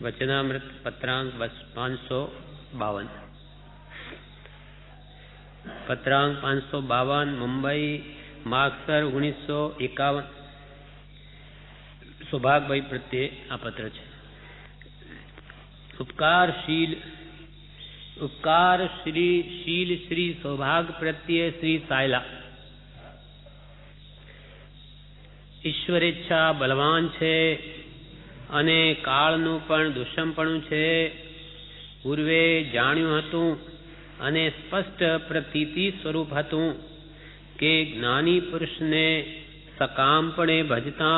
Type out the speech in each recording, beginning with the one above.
वचनामृत पत्रांक 552 पत्रांक 552 मुंबई मार्क्सर 1951 सौभाग भाई प्रत्ये आ पत्र है। उपकार श्री सौभाग प्रत्ये श्री सायला। ईश्वरेच्छा बलवान छे अने काळनुं पण दुष्मपणुं छे। पूर्वे जाण्युं हतुं अने स्पष्ट प्रतीति स्वरूप हतुं के ज्ञानी पुरुषने सकामपणे भजता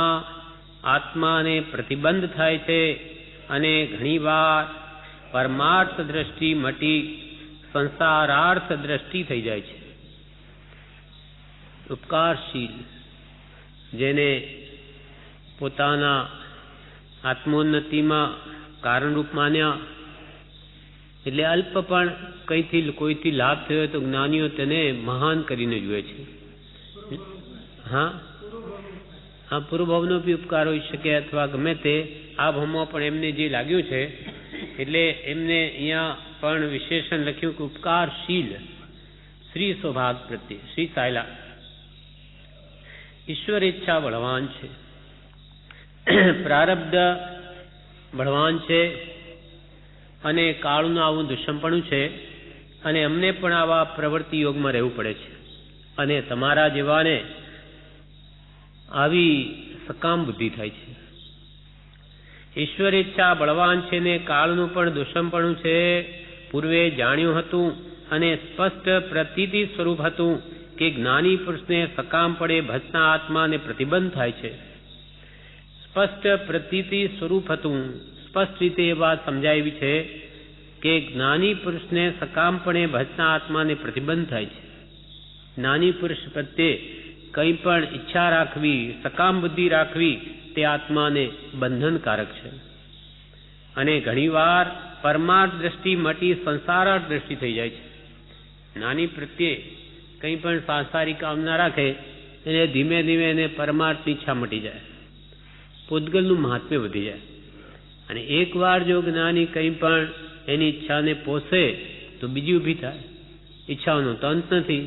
आत्माने प्रतिबंध थाय छे अने घणीवार परमार्थ दृष्टि मटी संसारार्थ दृष्टि थई जाय छे। उपकारशील जेने पोताना आत्मोन्नति में कारणरूप मान्या એટલે અલ્પ પણ કઈથી કોઈથી લાભ થયો તો જ્ઞાનીઓ તેને મહાન કરીને જુએ છે। હા હા પૂર્વભાવનો બી ઉપકાર હોઈ શકે અથવા ગમે તે આ ભાવમાં પણ એમને જે લાગ્યું છે એટલે એમને અહીંયા પણ વિશેષણ લખ્યું કે ઉપકારશીલ શ્રી સૌભાગ પ્રત્યે શ્રી સાયલા। ઈશ્વર ઈચ્છા બળવાન છે, प्रारब्ध बलवान छे अने काळनुं आवुं दुष्मपणुं छे अने अमने पण आवा प्रवृत्ति योग में रहेवुं पड़े छे अने तमारा जेवाने आवी सकाम बुद्धि थाय छे। ईश्वर इच्छा बलवान छे ने काळनुं पण दुष्मपणुं छे। पूर्वे जाण्युं हतुं अने स्पष्ट प्रतीति स्वरूप हतुं के ज्ञानी पुरुषने सकामपणे भजता आत्मा ने प्रतिबंध थाय छे। स्पष्ट प्रतीति स्वरूप हतुं स्पष्ट रीते ए बात समजावी है कि ज्ञानी पुरुष ने सकामपणे भजता आत्मा ने प्रतिबंध थाय छे। ज्ञानी पुरुष प्रत्ये कई पण इच्छा राखवी सकाम बुद्धि राखवी ते आत्मा ने बंधनकारक है अने घणीवार परमार्थ दृष्टि मटी संसारार्थ दृष्टि थई जाय छे। ज्ञानी प्रत्ये कई पण सांसारिक कामना राखे एने धीमे धीमे एने परमार्थनी इच्छा मटी जाए, पूतगलनुं महात्म्य वधी जाए अने एक वार जो ज्ञानी कई पण एनी इच्छा ने पोसे तो बीजी उभी थाय। इच्छाओनो तो अंत नथी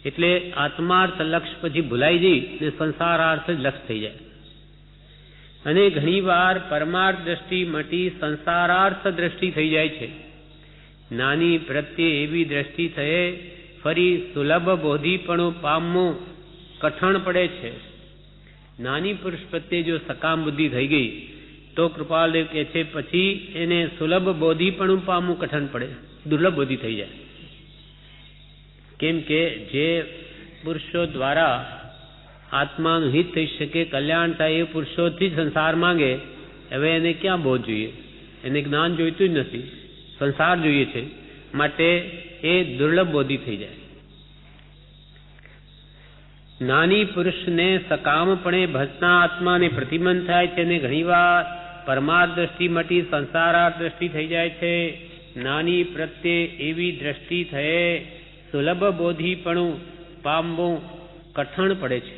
एटले आत्मार्थ लक्ष्य पछी भूलाई जई ने संसारार्थ ज लक्ष्य थई जाए अने घणीवार परमार्थ दृष्टि मटी संसारार्थ दृष्टि थई जाय छे। ज्ञानी प्रत्ये एवी दृष्टि थये फरी सुलभ बोधीपणुं पामवुं कठण पड़े छे। ज्ञानी पुरुष प्रत्ये जो सकाम बुद्धि थई गई तो कृपालदेव कहे छे पछी एने सुलभ बोधीपणुं पामवुं कठण पड़े, दुर्लभ बोधि थई जाए। केम के जे पुरुषो द्वारा आत्मानुं हित थई शके कल्याण थाय ए पुरुषोथी संसार मांगे हवे एने क्या बोध जोईए, एने ज्ञान जोईतुं ज नथी, संसार जोईए छे माटे ए दुर्लभ बोधि थई जाए। ज्ञानी पुरुष ने सकामपणे भजता आत्मा ने प्रतिबंध थाय छे ने घणीवार परमार्थ दृष्टि मटी संसारार्थ दृष्टि थई जाय छे। ज्ञानी प्रत्ये एवी दृष्टि थये सुलभ बोधीपणुं पामवुं कठण पड़े छे।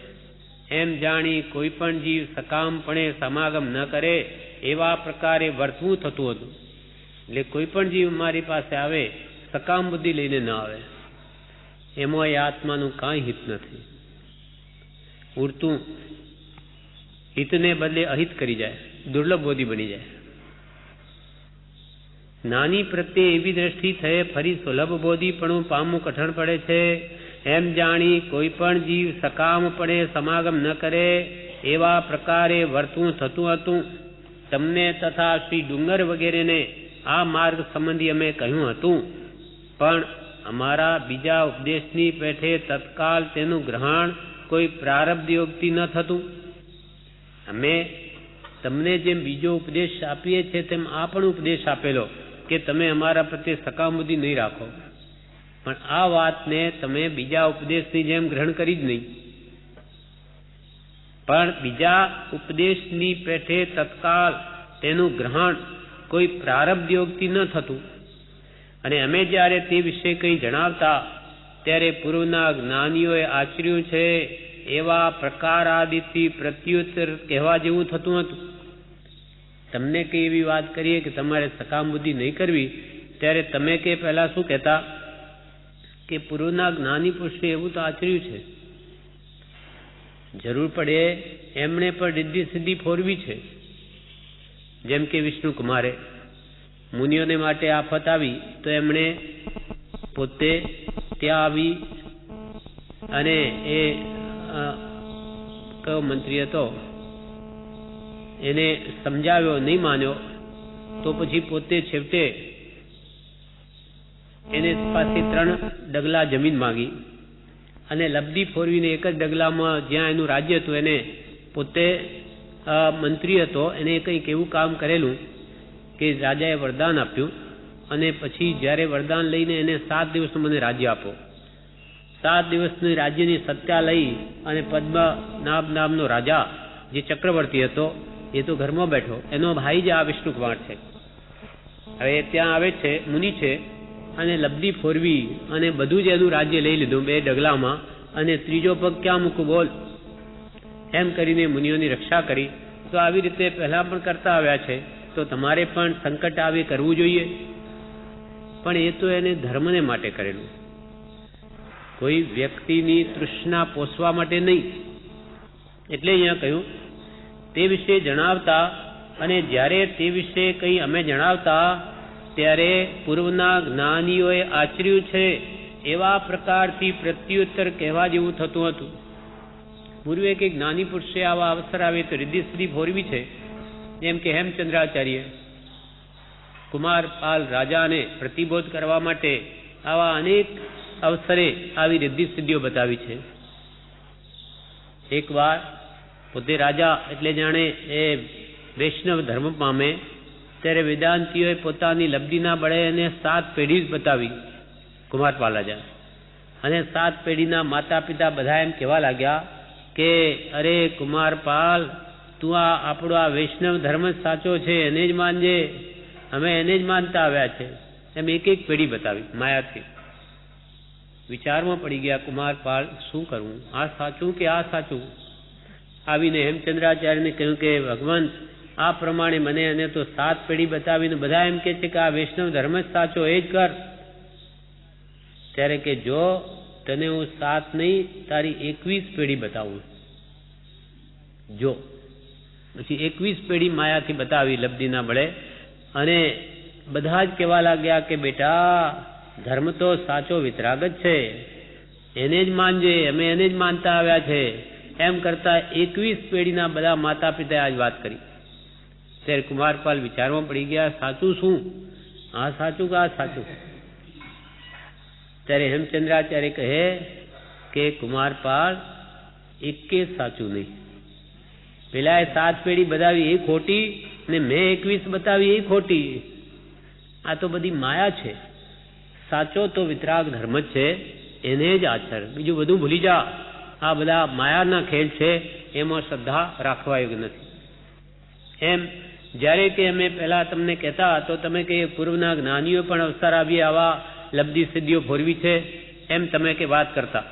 एम जाणी कोई पण जीव सकामपणे समागम न करे एवा प्रकारे वर्तवुं थतुं हतुं। એટલે કોઈ પણ જીવ મારી પાસે આવે સકામ બુદ્ધિ લઈને ન આવે એમાં એ આત્માનું કાંઈ હિત નથી। उड़तू हितने बदले अहित करी जाए, दुर्लभ बोधि बनी जाए। ज्ञानी प्रत्ये एवी दृष्टि थये फरी सुलभ बोधीपणुं पामवुं कठण पड़े छे। एम जाणी कोई पण जीव सकामपणे समागम न करे एवा प्रकारे वर्तवुं थतुं हतुं। तमने तथा श्री डूंगर वगैरह ने आ मार्ग संबंधी अमे कह्युं हतुं पण अमारा बीजा उपदेशनी पेठे तत्काल तेनुं ग्रहण कोई प्रारब्ध योगती न थतुं। अमे तमने जेम बीजो उपदेश आपीए छे तेम आ पण उपदेश आपेलो के तमे अमारा प्रत्ये सकाम बुद्धि नहीं राखो, पण आ वातने तमे बीजा उपदेशनी जेम ग्रहण करी ज नहीं। पण बीजा उपदेशनी पेठे तत्काल तेनुं ग्रहण कोई प्रारब्ध योगती न थतुं अने अमे ज्यारे ते विषे कई जणावता त्यारे पूर्वना ज्ञानीओए आचर्युं छे एवा प्रकारादिथी प्रत्युत्तर कहेवा जेवुं थतुं हतुं। તમને કઈ એવી વાત કરીએ કે તમારે સકામ બુદ્ધિ નહીં કરવી, ત્યારે તમે કે પહેલા શું કહેતા કે પૂર્વના જ્ઞાની પુરુષે એવું તો આચર્યું છે, જરૂર પડે એમણે પણ રિદ્ધિ સિદ્ધિ ફોરવી છે. જેમ કે વિષ્ણુ કુમારે મુનિઓને માટે આફત આવી તો એમણે પોતે ત્યાં આવી અને એ કયો મંત્રી હતો એને સમજાવ્યો, નહીં માન્યો, તો પછી પોતે છેવટે એને પાસે 3 ડગલા જમીન માંગી અને લબ્ધી ફોરવીને એક જ ડગલામાં જ્યાં એનું રાજ્ય હતું એને પોતે મંત્રી હતો, એને કંઈક એવું કામ કરેલું કે રાજાએ વરદાન આપ્યું અને પછી જ્યારે વરદાન લઈને એને 7 દિવસનું મને રાજ્ય આપો, 7 દિવસની રાજ્યની સત્તા લઈ અને પદ્મનાભ નામનો રાજા જે ચક્રવર્તી હતો એ તો ઘરમાં બેઠો, એનો ભાઈ જ આ વિષ્ણુકુમાર છે. હવે ત્યાં આવે છે, મુનિ છે, અને લબ્ધી ફોરવી અને બધું જ એનું રાજ્ય લઈ લીધું 2 ડગલામાં, અને ત્રીજો પગ ક્યાં મૂકું બોલ, એમ કરીને મુનિઓની રક્ષા કરી. તો આવી રીતે પહેલા પણ કરતા આવ્યા છે, તો તમારે પણ સંકટ આવે કરવું જોઈએ, પણ એ તો એને ધર્મને માટે કરેલું, કોઈ વ્યક્તિની તૃષ્ણા પોષવા માટે નહીં. એટલે અહીંયા કહ્યું તે વિશે જણાવતા, અને જ્યારે તે વિશે કંઈ અમે જણાવતા ત્યારે પૂર્વના જ્ઞાનીઓએ આચર્યું છે એવા પ્રકારથી પ્રત્યુત્તર કહેવા જેવું થતું હતું. પૂર્વે કે જ્ઞાની પુરુષે આવા અવસર આવે તો રિદ્ધિ સિદ્ધિ ફોરવી છે, જેમ કે હેમચંદ્રાચાર્ય કુમારપાલ રાજાને પ્રતિબોધ કરવા માટે આવા અનેક અવસરે આવી રિદ્ધિ સિદ્ધિઓ બતાવી છે. એકવાર પોતે રાજા એટલે જાણે એ વૈષ્ણવ ધર્મ પામે, ત્યારે વેદાંતિઓએ પોતાની લબ્ધિના બળે એને 7 પેઢી જ બતાવી કુમારપાલ રાજા, અને 7 પેઢીના માતા પિતા બધા એમ કહેવા લાગ્યા કે અરે કુમારપાલ, તું આપણો આ વૈષ્ણવ ધર્મ જ સાચો છે, એને જ માનજે, અમે એને જ માનતા આવ્યા છે. એમ એક પેઢી બતાવી માયાથી. વિચારમાં પડી ગયા કુમારપાલ, શું કરવું, આ સાચું કે આ સાચું? આવીને હેમચંદ્રાચાર્યને કહ્યું કે ભગવાન, આ પ્રમાણે મને એને તો 7 પેઢી બતાવીને બધા એમ કે છે કે આ વૈષ્ણવ ધર્મ જ સાચો, એ જ કર. ત્યારે કે જો તને હું 7 નહીં તારી 21 પેઢી બતાવું, જો. પછી 21 પેઢી માયાથી બતાવી લબ્ધિના બળે, અને બધા જ કહેવા લાગ્યા કે બેટા ધર્મ તો સાચો વિતરાગ જ છે, એને જ માનજે, અમે એને જ માનતા આવ્યા છે. એમ કરતા 21 પેઢીના બધા માતા પિતાએ આજ વાત કરી. ત્યારે કુમારપાલ વિચારમાં પડી ગયા, સાચું શું, આ સાચું કે આ સાચું? ત્યારે હેમચંદ્રાચાર્ય કહે કે કુમારપાલ, એકે સાચું નહીં. પેલા 7 પેઢી બતાવી એ ખોટી, ને મેં 21 બતાવી એ ખોટી. આ તો બધી માયા છે. સાચો તો વિતરાગ ધર્મ જ છે, એને જ આચર, બીજું બધું ભૂલી જા. આ બધા માયાના ખેલ છે, એમાં શ્રદ્ધા રાખવા યોગ્ય નથી. એમ જ્યારે કે અમે પહેલા તમને કહેતા તો તમે કે પૂર્વના જ્ઞાનીઓ પણ અવસર આવી આવા લબ્ધિ સિદ્ધિઓ ફોરવી છે, એમ તમે કે વાત કરતા.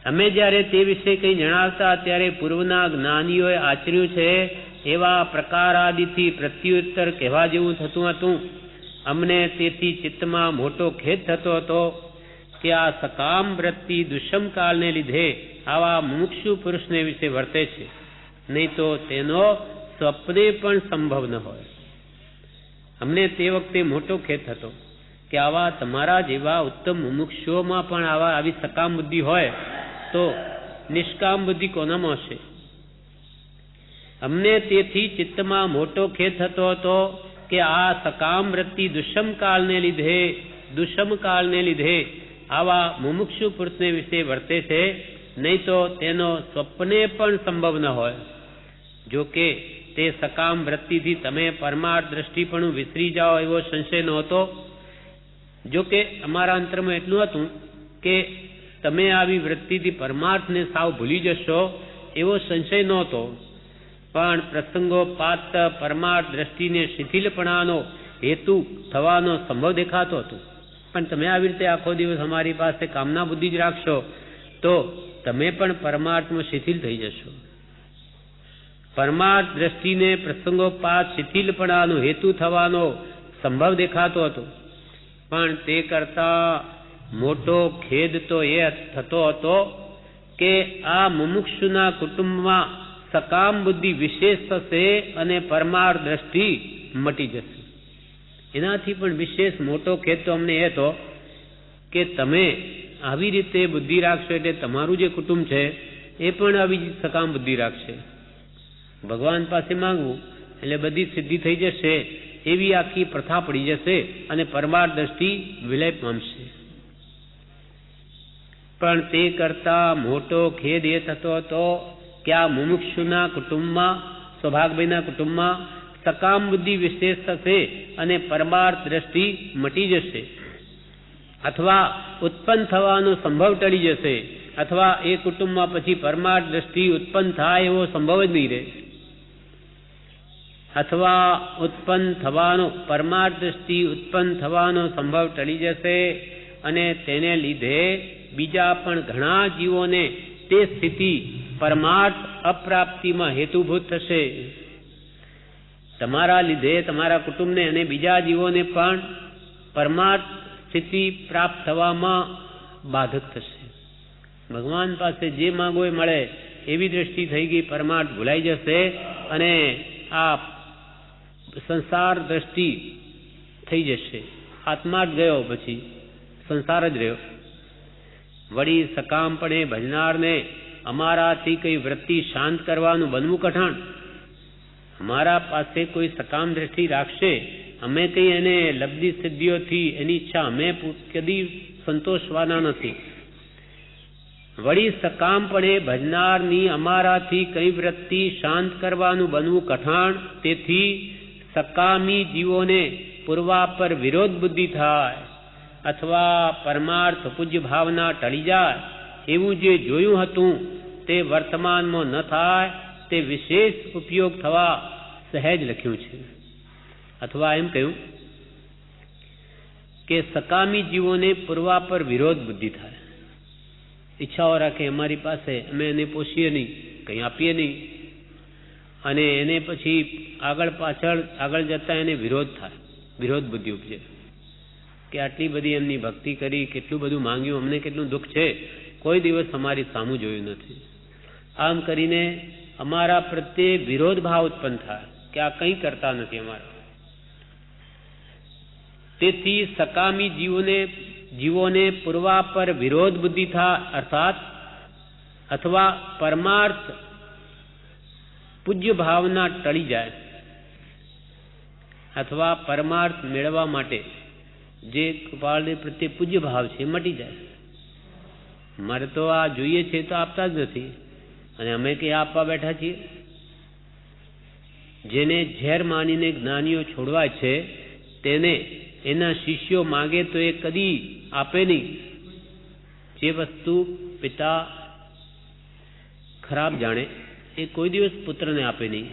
અમે જ્યારે તે વિશે કંઈ જણાવતા ત્યારે પૂર્વના જ્ઞાનીઓએ આચર્યું છે એવા પ્રકારાદિથી પ્રત્યુત્તર કહેવા જેવું થતું હતું. અમને તેથી ચિત્તમાં મોટો ખેદ થતો હતો કે આ સકામ વૃત્તિ દુષ્મકાળને લીધે આવા મુમુક્ષુ પુરુષને વિશે વર્તે છે, નહીં તો તેનો સ્વપ્ને પણ સંભવ ન હોય. અમને તે વખતે મોટો ખેદ થતો કે આવા તમારા જેવા ઉત્તમ મુમુક્ષુઓમાં પણ આવી સકામ બુદ્ધિ હોય તો નિષ્કામ બુદ્ધિ કોનામાં હશે? અમને તેથી ચિત્તમાં મોટો ખેદ થતો હતો કે આ સકામ વૃત્તિ દુષ્મકાળને લીધે આવા મુમુક્ષુ પુરુષને વિશે વર્તે છે, નહીં તો તેનો સ્વપ્ને પણ સંભવ ન હોય. જો કે તે સકામ વૃત્તિથી તમે પરમાર્થ દ્રષ્ટિ પણ વિસરી જાઓ એવો સંશય નહોતો. જો કે અમારા અંતરમાં એટલું હતું કે તમે આવી વૃત્તિથી પરમાર્થને સાવ ભૂલી જશો એવો સંશય નહોતો, પણ પ્રસંગોપાત પરમાર્થ દ્રષ્ટિને શિથિલપણાનો હેતુ થવાનો સંભવ દેખાતો હતો. પણ તમે આવી રીતે આખો દિવસ અમારી પાસે કામના બુદ્ધિ જ રાખશો તો તમે પણ પરમાર્થમાં શિથિલ થઈ જશો. પરમાર્થ દ્રષ્ટિને પ્રસંગોપાત શિથિલપણાનો હેતુ થવાનો સંભવ દેખાતો હતો, પણ તે કરતા મોટો ખેદ તો એ થતો હતો કે આ મુમુક્ષુના કુટુંબમાં સકામ બુદ્ધિ વિશેષ થશે અને પરમાર્થ દ્રષ્ટિ મટી જશે. એનાથી પણ વિશેષ મોટો ખેદ તો અમને એ હતો કે તમે આવી રીતે બુદ્ધિ રાખશો એટલે તમારું જે કુટુંબ છે એ પણ આવી સકામ બુદ્ધિ રાખશે. ભગવાન પાસે માંગવું એટલે બધી સિદ્ધિ થઈ જશે એવી આખી પ્રથા પડી જશે અને પરમાર્થ દ્રષ્ટિ વિલય પામશે. પણ તે કરતા મોટો ખેદ એ થતો હતો કે આ મુમુક્ષુના કુટુંબમાં, સૌભાગભાઈના કુટુંબમાં સકામ બુદ્ધિ વિશેષ થશે અને પરમાર્થ દ્રષ્ટિ મટી જશે, અથવા ઉત્પન્ન થવાનો સંભવ ટળી જશે, અથવા એ કુટુંબમાં પછી પરમાર્થ દ્રષ્ટિ ઉત્પન્ન થાય એવો સંભવ જ નહીં રહે, અથવા ઉત્પન્ન થવાનો પરમાર્થ દ્રષ્ટિ ઉત્પન્ન થવાનો સંભવ ટળી જશે અને તેને લીધે બીજા પણ ઘણા જીવોને તે સ્થિતિ પરમાર્થ અપ્રાપ્તિમાં હેતુભૂત થશે. તમારા લીધે તમારા કુટુંબને અને બીજા જીવોને પણ પરમાર્થ સ્થિતિ પ્રાપ્ત થવામાં બાધક થશે. ભગવાન પાસે જે માંગો એ મળે એવી દ્રષ્ટિ થઈ ગઈ, પરમાર્થ ભૂલાઈ જશે અને આ સંસાર દ્રષ્ટિ થઈ જશે. આત્મા જ ગયો, પછી સંસાર જ રહ્યો. વળી સકામપણે ભજનારને અમારાથી કઈ વૃત્તિ શાંત કરવાનું બનવું કઠણ. અમારા પાસે કોઈ સકામ દ્રષ્ટિ રાખશે, અમે કઈ એને લબ્ધિ સિદ્ધિઓથી એની ઈચ્છા અમે કદી સંતોષવાના નથી. વળી સકામપણે ભજનારની અમારાથી કઈ વૃત્તિ શાંત કરવાનું બનવું કઠણ. તેથી સકામી જીવોને પૂર્વાપર વિરોધ બુદ્ધિ થાય અથવા પરમાર્થ પૂજ્ય ભાવના ટળી જાય એવું જે જોયું હતું તે વર્તમાનમાં ન થાય તે વિશેષ ઉપયોગ થવા સહેજ લખ્યું છે. અથવા એમ કહ્યું કે સકામી જીવોને પૂર્વાપર વિરોધ બુદ્ધિ થાય, ઈચ્છાઓ રાખે અમારી પાસે, અમે એને પોષીએ નહીં, કંઈ આપીએ નહીં, અને એને પછી આગળ જતા એને વિરોધ થાય, વિરોધ બુદ્ધિ ઉપજે કે આટલી બધી એમની ભક્તિ કરી, કેટલું બધું માંગ્યું, અમને કેટલું દુઃખ છે, કોઈ દિવસ અમારી સામું જોયું નથી. આમ કરીને અમારા પ્રત્યે વિરોધ ભાવ ઉત્પન્ન થાય કે આ કંઈ કરતા નથી અમારા. તેથી સકામી જીવોને પૂર્વાપર વિરોધ બુદ્ધિ થાય, અર્થાત અથવા પરમાર્થ પૂજ્ય ભાવના ટળી જાય, અથવા પરમાર્થ મેળવવા માટે જે કૃપાળને પ્રત્યે પૂજ્ય ભાવ છે મટી જાય. મારે તો આ જોઈએ છે તો આપતા જ નથી, અને અમે કંઈ આપવા બેઠા છીએ. જેને ઝેર માનીને જ્ઞાનીઓ છોડવા છે તેને એના શિષ્યો માગે તો એ કદી આપે નહીં. જે વસ્તુ પિતા ખરાબ જાણે એ કોઈ દિવસ પુત્રને આપે નહીં.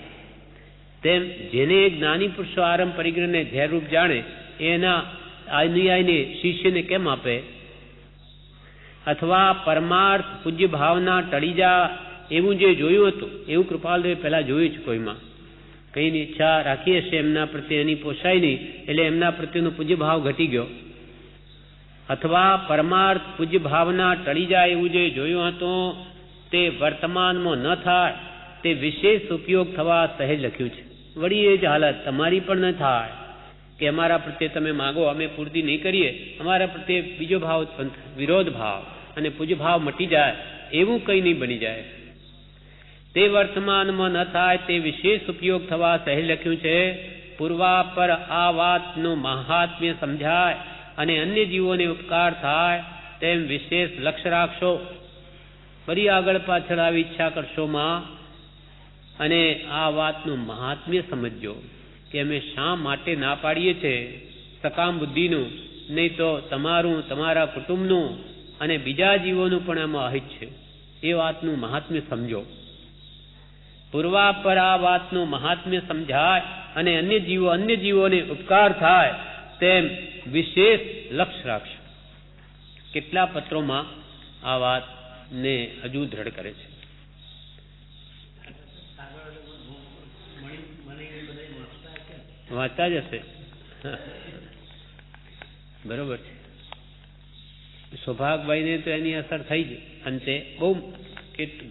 તેમ જેને જ્ઞાની પુરુષો આરંભ પરિગ્રહને ઝેરરૂપ જાણે એના અનુયાયીને શિષ્યને કેમ આપે? અથવા પરમાર્થ પૂજ્ય ભાવના ટળી જા એવું જે જોયું હતું એવું કૃપાલદેવે પહેલા જોયું છે. કોઈમાં કંઈની ઈચ્છા રાખી હશે એમના પ્રત્યે, એની પોસાય નહીં એટલે એમના પ્રત્યેનો પૂજ્ય ભાવ ઘટી ગયો. અથવા પરમાર્થ પૂજ્ય ભાવના ટળી જાય એવું જે જોયું હતું તે વર્તમાનમાં ન થાય તે વિશેષ ઉપયોગ થવા સહેજ લખ્યું છે. વળી એ જ હાલત તમારી પણ ન થાય કે અમારા પ્રત્યે તમે માગો, અમે પૂર્તિ નહીં કરીએ, અમારા પ્રત્યે બીજો ભાવ ઉત્પન્ન થાય, વિરોધ ભાવ, અને પૂજ્ય ભાવ મટી જાય એવું કંઈ નહીં બની જાય. તે વર્તમાનમાં ન થાય તે વિશેષ ઉપયોગ થવા સહેજ લખ્યું છે. પૂર્વાપર આ વાતનું મહાત્મ્ય સમજાય અને અન્ય જીવોને ઉપકાર થાય તેમ વિશેષ લક્ષ્ય રાખશો. ફરી આગળ પાછળ આવી ઈચ્છા કરશોમાં અને આ વાતનું મહાત્મ્ય સમજજો કે અમે શા માટે ના પાડીએ છીએ સકામ બુદ્ધિનું, નહીં તો તમારું, તમારા કુટુંબનું અને બીજા જીવોનું પણ એમાં અહિત છે. એ વાતનું મહાત્મ્ય સમજો. પૂર્વાપર આ વાતનું મહાત્મ્ય સમજાય અને અન્ય જીવોને ઉપકાર થાય તેમ વિશેષ લક્ષ્ય રાખશો. કેટલા પત્રોમાં આ વાતને હજુ દ્રઢ કરે છે. વાંચતા જ હશે. બરોબર છે. સૌભાગભાઈને તો એની અસર થઈ જ અંતે બહુ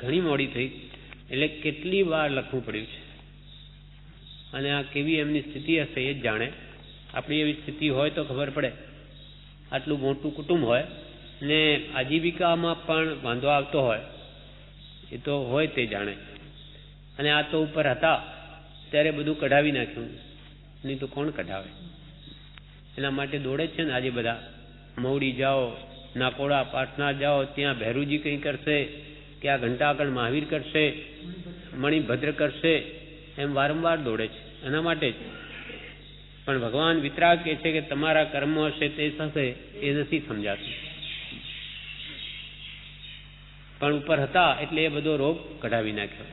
ઘણી મોડી થઈ, એટલે કેટલી વાર લખવું પડ્યું છે. અને આ કેવી એમની સ્થિતિ હશે એ જ જાણે. આપણી એવી સ્થિતિ હોય તો ખબર પડે. આટલું મોટું કુટુંબ હોય ને આજીવિકામાં પણ વાંધો આવતો હોય, એ તો હોય તે જાણે. અને આ તો ઉપર હતા ત્યારે બધું કઢાવી નાખ્યું, નહીં તો કોણ કઢાવે? એના માટે દોડે છે ને આજે બધા. મૌડી જાઓ, નાકોડા પાટના જાઓ, ત્યાં ભેરુજી કંઈ કરશે, કે આ ઘંટા આગળ મહાવીર કરશે, મણિભદ્ર કરશે, એમ વારંવાર દોડે છે એના માટે જ. પણ ભગવાન વિતરાગ કહે છે કે તમારા કર્મ હશે તે થશે, એ નથી સમજાતું. પણ ઉપર હતા એટલે એ બધો રોગ કઢાવી નાખ્યો.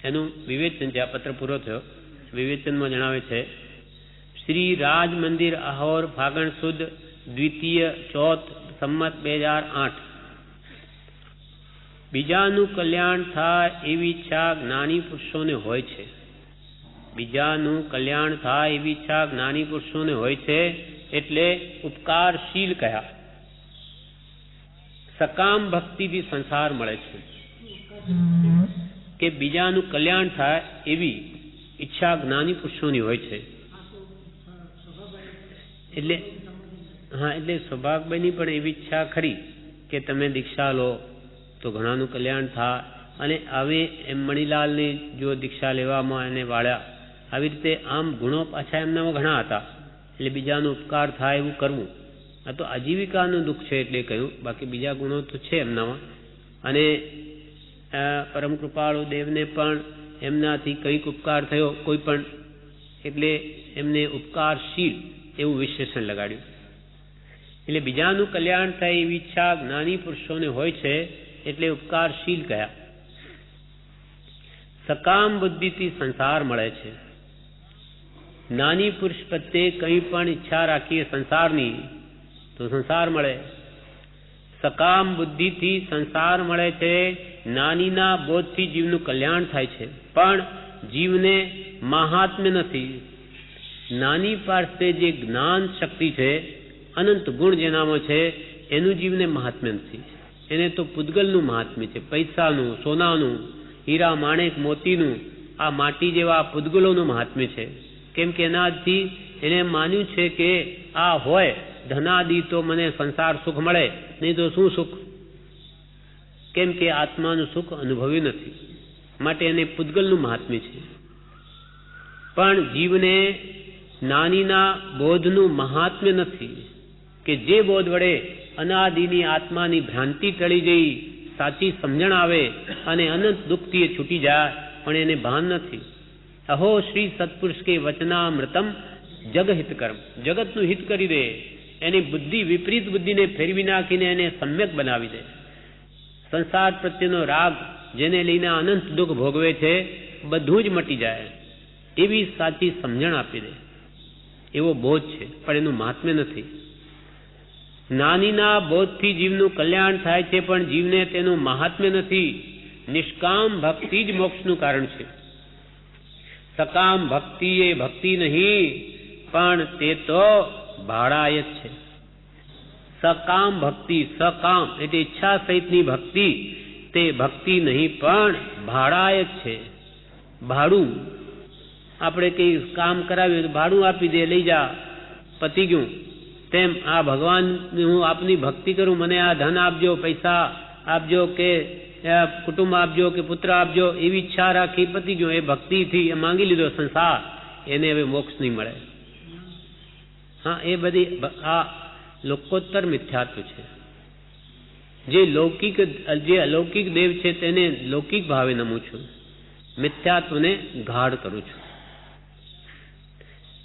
એનું વિવેચન છે. આ પત્ર પૂરો થયો. વિવેચનમાં જણાવે છે, શ્રી રાજ મંદિર આહોર ફાગણ સુદ દ્વિતીય ચોથ સંમત 2008. બીજાનું કલ્યાણ થાય એવી ઈચ્છા જ્ઞાની પુરુષોને હોય છે. બીજાનું કલ્યાણ થાય એવી ઈચ્છા જ્ઞાની પુરુષોને હોય છે, એટલે ઉપકારશીલ કહ્યા. સકામ ભક્તિથી સંસાર મળે છે. કે બીજાનું કલ્યાણ થાય એવી ઈચ્છા જ્ઞાની પુરુષોની હોય છે. એટલે હા, એટલે સૌભાગભાઈની પણ એવી ઈચ્છા ખરી કે તમે દીક્ષા લો તો ઘણાનું કલ્યાણ થાય. અને હવે એમ મણિલાલની જો દીક્ષા લેવામાં એને વાળ્યા, આવી રીતે આમ ગુણો પાછા એમનામાં ઘણા હતા. એટલે બીજાનો ઉપકાર થાય એવું કરવું. આ તો આજીવિકાનું દુઃખ છે એટલે કહ્યું, બાકી બીજા ગુણો તો છે એમનામાં. અને પરમ કૃપાળુ દેવને પણ એમનાથી કંઈક ઉપકાર થયો કોઈ પણ, એટલે એમને ઉપકારશીલ એવું વિશેષણ લગાડ્યું. એટલે બીજાનું કલ્યાણ થાય એવી ઈચ્છા જ્ઞાની પુરુષોને હોય છે, એટલે ઉપકારશીલ કહ્યા. સકામ બુદ્ધિથી સંસાર મળે છે. નાની પુરુષ પ્રત્યે કંઈ પણ ઈચ્છા રાખીએ સંસારની તો સંસાર મળે. સકામ બુદ્ધિથી સંસાર મળે છે. નાનીના બોધથી જીવનું કલ્યાણ થાય છે, પણ જીવને મહાત્મ્ય નથી. નાની પાસે જે જ્ઞાન શક્તિ છે, અનંત ગુણ જેનામાં છે, એનું જીવને મહાત્મ્ય નથી. એને તો પૂતગલનું મહાત્મ્ય છે, પૈસાનું, સોનાનું, હીરા માણેક મોતીનું, આ માટી જેવા પૂતગલોનું મહાત્મ્ય છે. કેમ કે એનાથી એને માન્યું છે કે આ હોય ધનાદી તો મને સંસાર સુખ મળે, નહીં તો શું સુખ? કેમ કે આત્માનું સુખ અનુભવ્યું નથી, માટે એને પૂતગલનું મહાત્મ્ય છે. પણ જીવને નાનીના બોધનું મહાત્મ્ય નથી, કે જે બોધ વડે અનાદિની આત્માની ભ્રાંતિ ટળી જઈ સાચી સમજણ આવે અને અનંત દુઃખથી એ છૂટી જાય, પણ એને ભાન નથી. અહો શ્રી સત્પુરુષ કે વચનામૃતમ જગહિત કર્મ. જગતનું હિત કરી દે. એની બુદ્ધિ, વિપરીત બુદ્ધિને ફેરવી નાખીને એને સમ્યક બનાવી દે. સંસાર પ્રત્યેનો રાગ જેને લઈને અનંત દુઃખ ભોગવે છે, બધું જ મટી જાય એવી સાચી સમજણ આપી દે, એવો બોધ છે. પણ એનું મહાત્મ્ય નથી. નાનીના બોધથી જીવનું કલ્યાણ થાય છે, પણ જીવને તેનું મહાત્મ્ય નથી. નિષ્કામ ભક્તિ જ મોક્ષનું કારણ છે. સકામ ભક્તિ એ ભક્તિ નહીં, પણ તે તો ભાડાય જ છે. સકામ ભક્તિ, સકામ એટલે ઈચ્છા સહિતની ભક્તિ, તે ભક્તિ નહીં પણ ભાડાય જ છે. ભાડું આપણે કઈ કામ કરાવ્યું તો ભાડું આપી દે, લઈ જા, પતી ગયું. તેમ આ ભગવાન હું આપની ભક્તિ કરું, મને આ ધન આપજો, પૈસા આપજો, કે કુટુંબ આપજો, કે પુત્ર આપજો, એવી ઈચ્છા રાખી, પતી ગયું. એ ભક્તિથી એ માંગી લીધો સંસાર, એને હવે મોક્ષ નહીં મળે. હા, એ બધી આ લોકોત્તર મિથ્યાત્વ છે. જે લૌકિક, જે અલૌકિક દેવ છે તેને લૌકિક ભાવે નમું છું, મિથ્યાત્વને ગાઢ કરું છું.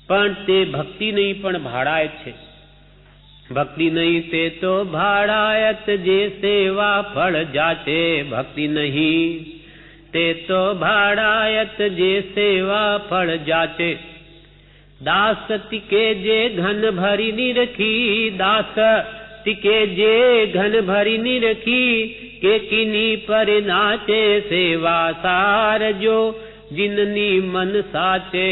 પણ તે ભક્તિ નહીં પણ ભાડાયત છે. ભક્તિ નહીં તે તો ભાડાયત, જે સેવા ફળ જાચે. ભક્તિ નહીં તે તો ભાડાયત, જે સેવા ફળ જાચે. દાસ ટીકે જે ઘન ભરી નિરખી, દાસ ટીકે જે ઘન ભરી નિરખી, કે કિની પર નાચે સેવા સાર જો. जिननी मन साचे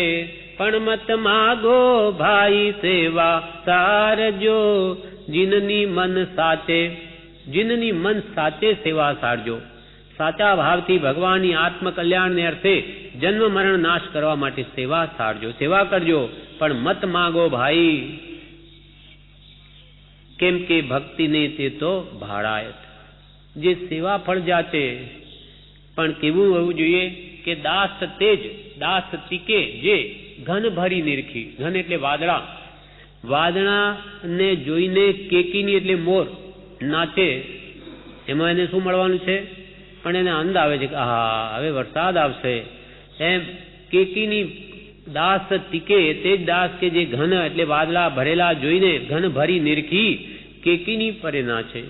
पण मत मागो भाई सेवा सारजो। जिननी मन साचे, जिननी मन साचे सेवा सारजो। સાચા ભાવથી ભગવાનની આત્મકલ્યાણને અર્થે જન્મ મરણ નાશ કરવા માટે સેવા સારજો, સેવા કરજો, પણ મત માગો ભાઈ, કેમ કે ભક્તિને તે તો ભાડાયત, જે સેવા ફળ જાચે. પણ કેવું હોવું જોઈએ કે દાસ તેજ દાસ ટીકે, જે ઘન ભરી નિરખી. ઘન એટલે વાદળા, વાદળાને જોઈને કેકીની એટલે મોર નાચે, એમાં એને શું મળવાનું છે? પણ એને આનંદ આવે છે કે હા હવે વરસાદ આવશે. એમ કેકીની દાસ ટીકે, તે જ દાસ કે જે ઘન એટલે વાદળા ભરેલા જોઈને ઘન ભરી નિરખી કેકીની પરે નાચે,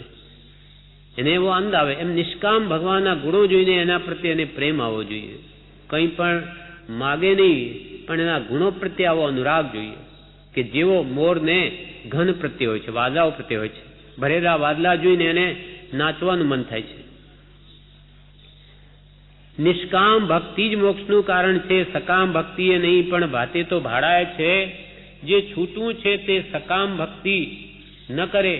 એને એવો આનંદ આવે. એમ નિષ્કામ ભગવાનના ગુણો જોઈને એના પ્રત્યે એને પ્રેમ આવવો જોઈએ. કંઈ પણ માગે નહીં, પણ એના ગુણો પ્રત્યે આવો અનુરાગ જોઈએ કે જેવો મોરને ઘન પ્રત્યે હોય છે, વાદળાઓ પ્રત્યે હોય છે. ભરેલા વાદળા જોઈને એને નાચવાનું મન થાય છે. નિષ્કામ ભક્તિ જ મોક્ષનું કારણ છે, સકામ ભક્તિ એ નહીં. પણ ભાતે તો ભાડાય છે. જે છૂટું છે તે સકામ ભક્તિ ન કરે,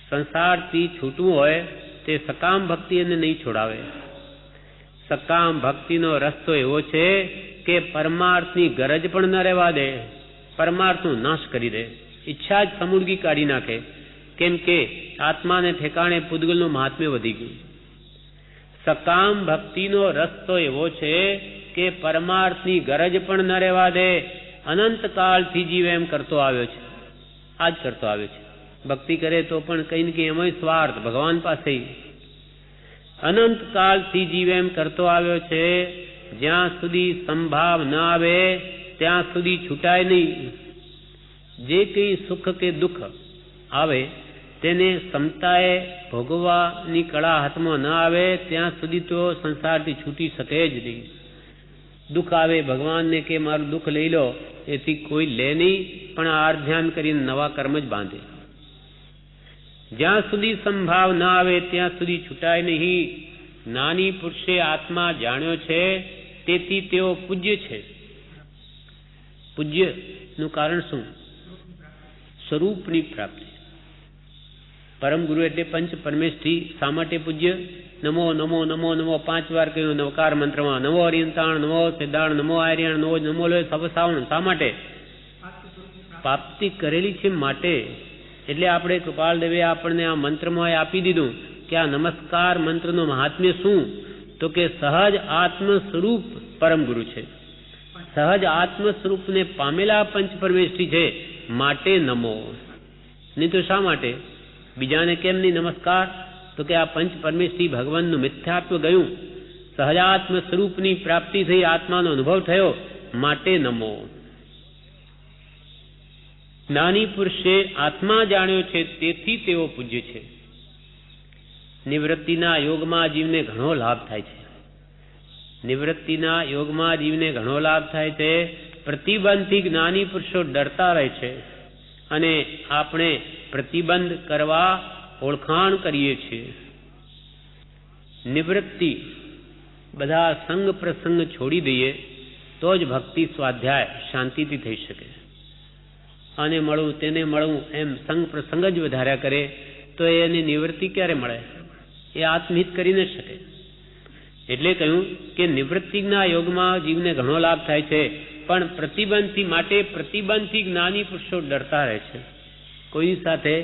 સંસારથી છૂટવું હોય તે સકામ ભક્તિ એને નહીં છોડાવે. સકામ ભક્તિનો રસ્તો એવો છે કે પરમાર્થની ગરજ પણ ન રહેવા દે, પરમાર્થનો નાશ કરી દે, ઈચ્છા જ સમૂળગી કાઢી નાખે. કેમ કે આત્માને ઠેકાણે પૂતગલનું મહાત્મ્ય વધી ગયું. સકામ ભક્તિનો રસ્તો એવો છે કે પરમાર્થની ગરજ પણ ન રહેવા દે. અનંતકાળથી જીવ એમ કરતો આવ્યો છે, આ જ કરતો આવ્યો છે. ભક્તિ કરે તો પણ કંઈ ને કંઈ એમાં સ્વાર્થ ભગવાન પાસે. અનંતકાળથી જીવ એમ કરતો આવ્યો છે. જ્યાં સુધી સંભાવ ન આવે ત્યાં સુધી છૂટાય નહીં. જે કંઈ સુખ કે દુઃખ આવે તેને ક્ષમતાએ ભોગવવાની કળા હાથમાં ન આવે ત્યાં સુધી તો સંસારથી છૂટી શકે જ નહીં. દુઃખ આવે, ભગવાનને કે મારું દુઃખ લઈ લો, એથી કોઈ લે નહીં, પણ આ ધ્યાન કરીને નવા કર્મ જ બાંધે. જ્યાં સુધી સંભાવ ન આવે ત્યાં સુધી છૂટાય નહીં. જ્ઞાની પુરુષે આત્મા જાણ્યો છે, તેથી તેઓ પૂજ્ય છે. પૂજ્યનું કારણ શું? સ્વરૂપની પ્રાપ્તિ. પરમ ગુરુ એટલે પંચ પરમેષ્ઠી. શા માટે પૂજ્ય? નમો નમો નમો નમો 5 વાર કહ્યું નવકાર મંત્રમાં. નમો હરિયંતાણ, નમો સિદ્ધાણ, નમો આર્યણ, નમો નમો લો સવસાવણ. શા માટે? પ્રાપ્તિ કરેલી છે માટે. એટલે આપણે કૃપાલ દેવે આપણને આ મંત્રમાં આપી દીધું કે આ નમસ્કાર મંત્રનું મહાત્મ્ય શું? તો કે સહજ આત્મ સ્વરૂપ પરમ ગુરુ છે. સહજ આત્મ સ્વરૂપને પામેલા પંચ પરમેષ્ઠી છે માટે નમો. નહીં તો શા માટે? બીજાને કેમ નહીં નમસ્કાર? તો કે આ પંચ પરમેષ્ઠી ભગવાનનું મિથ્યાત્વ ગયું, સહજાત્મ સ્વરૂપની પ્રાપ્તિ થઈ, આત્માનો અનુભવ થયો માટે નમો. જ્ઞાની પુરુષે આત્મા જાણ્યો છે, તેથી તેઓ પૂજ્ય છે. નિવૃત્તિના યોગમાં જીવને ઘણો લાભ થાય છે. નિવૃત્તિના યોગમાં જીવને ઘણો લાભ થાય છે. પ્રતિબંધથી જ્ઞાની પુરુષો ડરતા રહે છે અને આપણે પ્રતિબંધ કરવા ઓળખાણ કરીએ છીએ. નિવૃત્તિ, બધા સંગ પ્રસંગ છોડી દઈએ તો જ ભક્તિ સ્વાધ્યાય શાંતિથી થઈ શકે. આને મળવું તેને મળવું એમ સંગ પ્રસંગ જ વધાર્યા કરે તો એની નિવૃત્તિ ક્યારે મળે? એ આત્મહિત કરી ન શકે. એટલે કહ્યું કે નિવૃત્તિના યોગમાં જીવને ઘણો લાભ થાય છે, પણ પ્રતિબંધથી માટે પ્રતિબંધથી જ્ઞાની પુરુષો ડરતા રહે છે. કોઈ સાથે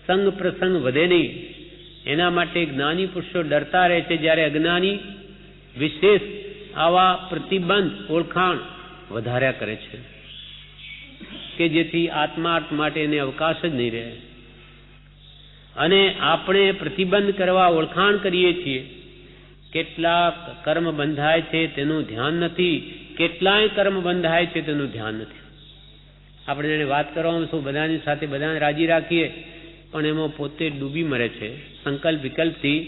સંગ પ્રસંગ વધે નહીં એના માટે જ્ઞાની પુરુષો ડરતા રહે છે. જ્યારે અજ્ઞાની વિશેષ આવા પ્રતિબંધ ઓળખાણ વધાર્યા કરે છે કે જેથી આત્માર્થ માટે એને અવકાશ જ નહીં રહે. અને આપણે પ્રતિબંધ કરવા ઓળખાણ કરીએ છીએ. કેટલાક કર્મ બંધાય છે તેનું ધ્યાન નથી, કેટલાય કર્મ બંધાય છે તેનું ધ્યાન નથી. આપણે એને વાત કરવામાં શું બધાની સાથે બધાને રાજી રાખીએ, પણ એમાં પોતે ડૂબી મરે છે. સંકલ્પ વિકલ્પથી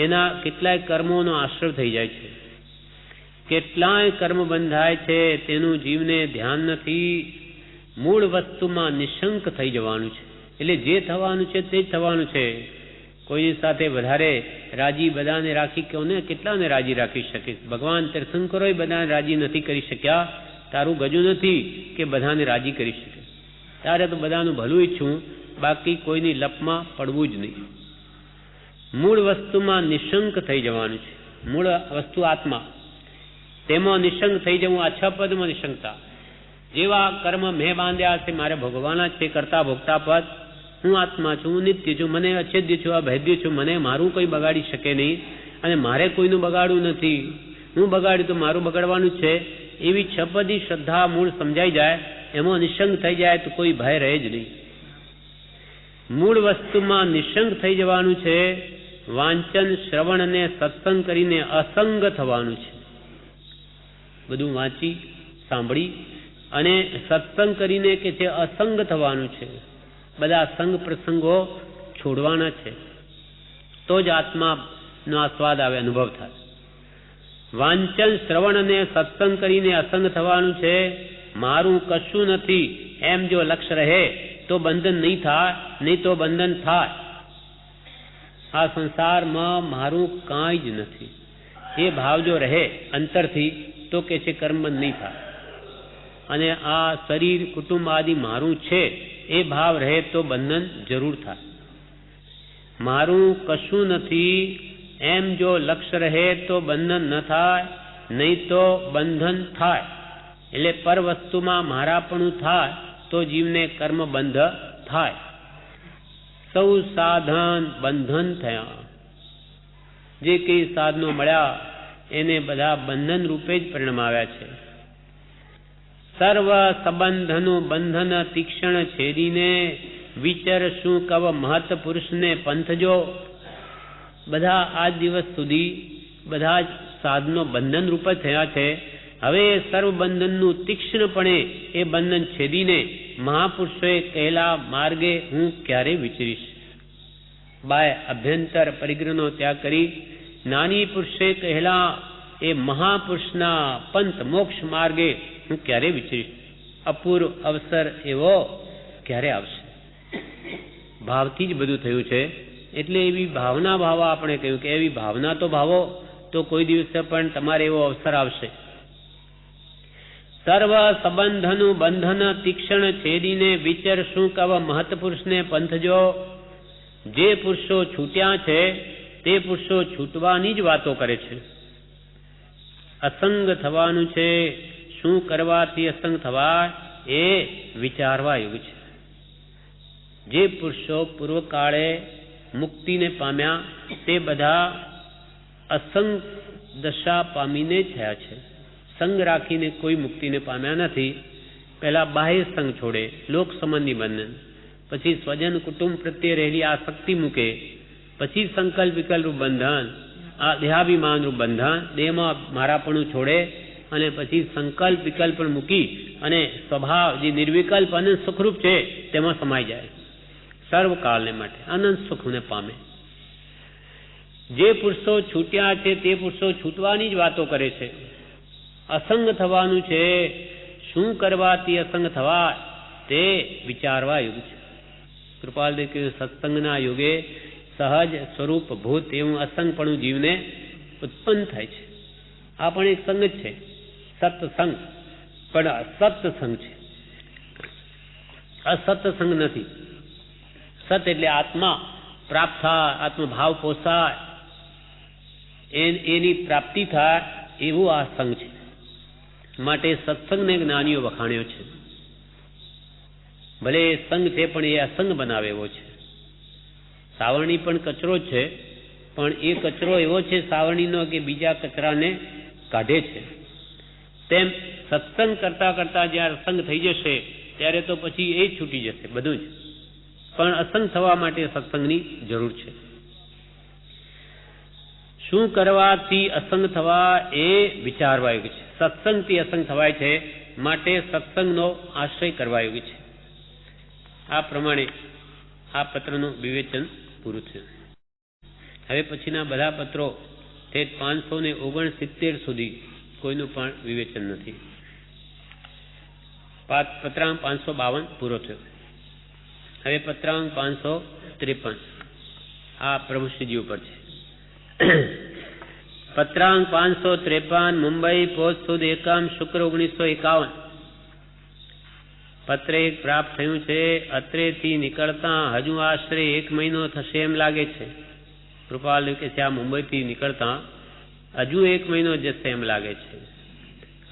એના કેટલાય કર્મોનો આશ્રય થઈ જાય છે. કેટલાય કર્મ બંધાય છે તેનું જીવને ધ્યાન નથી. મૂળ વસ્તુમાં નિશંક થઈ જવાનું છે. એટલે જે થવાનું છે તે જ થવાનું છે. કોઈની સાથે વધારે રાજી બધાને રાખી કોને કેટલાને રાજી રાખી શકે? ભગવાન તીર્થંકરોએ બધાને રાજી નથી કરી શક્યા. તારું ગજું નથી કે બધાને રાજી કરી શકે. તારે તો બધાનું ભલું ઈચ્છું, બાકી કોઈની લપમાં પડવું જ નહીં. મૂળ વસ્તુમાં નિશંક થઈ જવાનું છે. મૂળ વસ્તુ આત્મા, તેમાં નિશંક થઈ જવું. આ 6 પદમાં નિશંકતા. જેવા કર્મ મેં બાંધ્યા છે મારે ભોગવાના છે, કરતા ભોગતા પદ. હું આત્મા છું, હું નિત્ય છું, મને અછેદ્ય છું, અભેદ્ય છું, મને મારું કોઈ બગાડી શકે નહીં અને મારે કોઈનું બગાડવું નથી. હું બગાડ્યું તો મારું બગાડવાનું છે. એવી 6 પદી શ્રદ્ધા મૂળ સમજાઈ જાય, એમાં નિશંક થઈ જાય તો કોઈ ભય રહે જ નહીં. મૂળ વસ્તુમાં નિશંક થઈ જવાનું છે. વાંચન શ્રવણ અને સત્સંગ કરીને અસંગ થવાનું છે. બધું વાંચી સાંભળી અને સત્સંગ કરીને કે છે અસંગ થવાનું છે. બધા સંગ પ્રસંગો છોડવાના છે, તો જ આત્માનો આ સ્વાદ આવે, અનુભવ થાય. વાંચન શ્રવણ અને સત્સંગ કરીને અસંગ થવાનું છે. મારું કશું નથી એમ જો લક્ષ્ય રહે તો બંધન નહીં થાય, નહીં તો બંધન થાય. આ સંસારમાં મારું કાંઈ જ નથી એ ભાવ જો રહે અંતરથી તો કે છે કર્મબંધ નહીં થાય. અને આ શરીર કુટુંબ આદિ મારું છે એ ભાવ રહે તો બંધન જરૂર થાય. મારું કશું નથી એમ જો લક્ષ્ય રહે તો બંધન ન થાય, નહીં તો બંધન થાય. એટલે પર વસ્તુમાં મારાપણું થાય તો જીવને કર્મ બંધ થાય. સૌ સાધન બંધન થયા. જે કઈ સાધનો મળ્યા એને બધા બંધન રૂપે જ પરિણામ આવ્યા છે. સર્વ સંબંધનું બંધન તીક્ષ્ણ છેદીને વિચર શું કવ મહત પુરુષને પંથજો. બધા આજ દિવસ સુધી બધા જ સાધનો બંધન રૂપ જ થયા છે. હવે સર્વ બંધનનું તીક્ષ્ણપણે એ બંધન છેદીને મહાપુરુષોએ કહેલા માર્ગે હું ક્યારે વિચરીશ. બાય અભ્યંતર પરિગ્રહનો ત્યાગ કરી નાની પુરુષે કહેલા એ મહાપુરુષના પંથ મોક્ષ માર્ગે હું ક્યારે વિચરીશ. અપૂર્વ અવસર એવો ક્યારે આવશે? ભાવથી જ બધું થયું છે. એટલે એવી ભાવના ભાવા આપણે કહ્યું કે એવી ભાવના તો ભાવો તો કોઈ દિવસે પણ તમારે એવો અવસર આવશે. સર્વ સંબંધનું બંધન તીક્ષ્ણ છેદીને વિચર શું કવ મહત પુરુષને પંથજો. જે પુરુષો છૂટ્યા છે તે પુરુષો છૂટવાની જ વાતો કરે છે. અસંગ થવાનું છે. શું કરવાથી અસંગ થવાય એ વિચારવા યોગ્ય છે. જે પુરુષો પૂર્વકાળે મુક્તિને પામ્યા તે બધા અસંગ દશા પામીને થયા છે. સંગ રાખીને કોઈ મુક્તિને પામ્યા નથી. પહેલા બાહ્ય સંગ છોડે, લોક સંબંધી બંધન, પછી સ્વજન કુટુંબ પ્રત્યે રહેલી આસક્તિ મૂકે, પછી સંકલ્પ વિકલ્પરૂપ બંધન, આ દેહાભિમાનરૂપ બંધન, દેહમાં મારાપણું છોડે અને પછી સંકલ્પ વિકલ્પ મૂકી અને સ્વભાવ જે નિર્વિકલ્પ અને સુખરૂપ છે તેમાં સમાઈ જાય. સર્વકાળને માટે અનંત સુખને પામે. જે પુરુષો છૂટ્યા છે તે પુરુષો છૂટવાની જ વાતો કરે છે. અસંગ થવાનું છે. શું કરવાથી અસંગ થવાય તે વિચારવા યુગ છે. કૃપાલદેવ કહ્યું સત્સંગના યુગે સહજ સ્વરૂપ ભૂત એવું અસંગપણું જીવને ઉત્પન્ન થાય છે. આ પણ એક સંગ જ છે, સત્સંગ, પણ અસત્સંગ છે, અસત્સંગ નથી. સત એટલે આત્મા પ્રાપ્ત થાય, આત્મભાવ પોસાય, એની પ્રાપ્તિ થાય એવું આ સંગ છે. માટે સત્સંગને જ્ઞાનીઓ વખાણ્યો છે. ભલે એ સંગ છે પણ એ અસંગ બનાવે એવો છે. સાવરણી પણ કચરો જ છે, પણ એ કચરો એવો છે સાવરણીનો કે બીજા કચરાને કાઢે છે. તેમ સત્સંગ કરતા કરતા જ્યારે સંગ થઈ જશે ત્યારે તો પછી એ છૂટી જશે બધું જ. પણ અસંગ થવા માટે સત્સંગની જરૂર છે. શું કરવાથી અસંગ થવા એ વિચારવા યોગ્ય છે. સત્સંગથી અસંગ થવાય છે, માટે સત્સંગનો આશ્રય કરવા યોગ્ય છે. આ પ્રમાણે આ પત્રનું વિવેચન પૂરું થયું. હવે પછીના બધા પત્રો તે 569 સુધી કોઈનું પણ વિવેચન નથી. પત્રાંક 552 પૂરો થયો. હવે પત્રાંક 553. આ પ્રભુશ્રીજી ઉપર છે. પત્રાંક 553 મુંબઈ પોસ્ટ સુદ એકમ શુક્ર 1951. પત્ર એક પ્રાપ્ત થયું છે. અત્રેથી નીકળતા હજુ આશરે 1 મહિનો થશે એમ લાગે છે. કૃપાલ કે છે આ મુંબઈથી નીકળતા હજુ 1 મહિનો જશે એમ લાગે છે.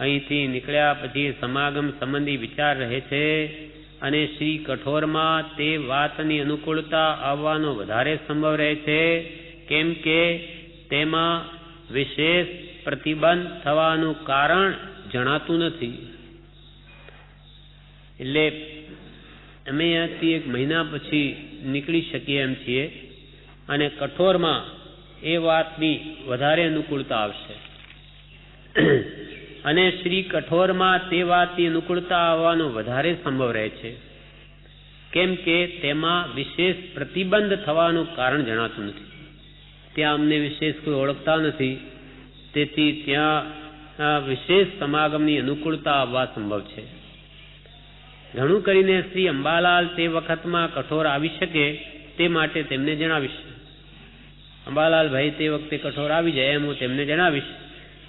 અહીંથી નીકળ્યા પછી સમાગમ સંબંધી વિચાર રહે છે અને શ્રી કઠોરમાં તે વાતની અનુકૂળતા આવવાનો વધારે સંભવ રહે છે, કેમ કે તેમાં વિશેષ પ્રતિબંધ થવાનું કારણ જણાતું નથી. એટલે અમે અહીંયાથી 1 મહિના પછી નીકળી શકીએ એમ છીએ અને કઠોરમાં એ વાતની વધારે અનુકૂળતા આવશે અને શ્રી કઠોરમાં તે વાતની અનુકૂળતા આવવાનો વધારે સંભવ રહે છે, કેમ કે તેમાં વિશેષ પ્રતિબંધ થવાનું કારણ જણાતું નથી. ત્યાં અમને વિશેષ કોઈ ઓળખતા નથી, તેથી ત્યાં વિશેષ સમાગમની અનુકૂળતા આવવા સંભવ છે. ઘણું કરીને શ્રી અંબાલાલ તે વખતમાં કઠોર આવી શકે તે માટે તેમને જણાવીશ. અંબાલાલ ભાઈ તે વખતે કઠોર આવી જાય એમ હું તેમને જણાવીશ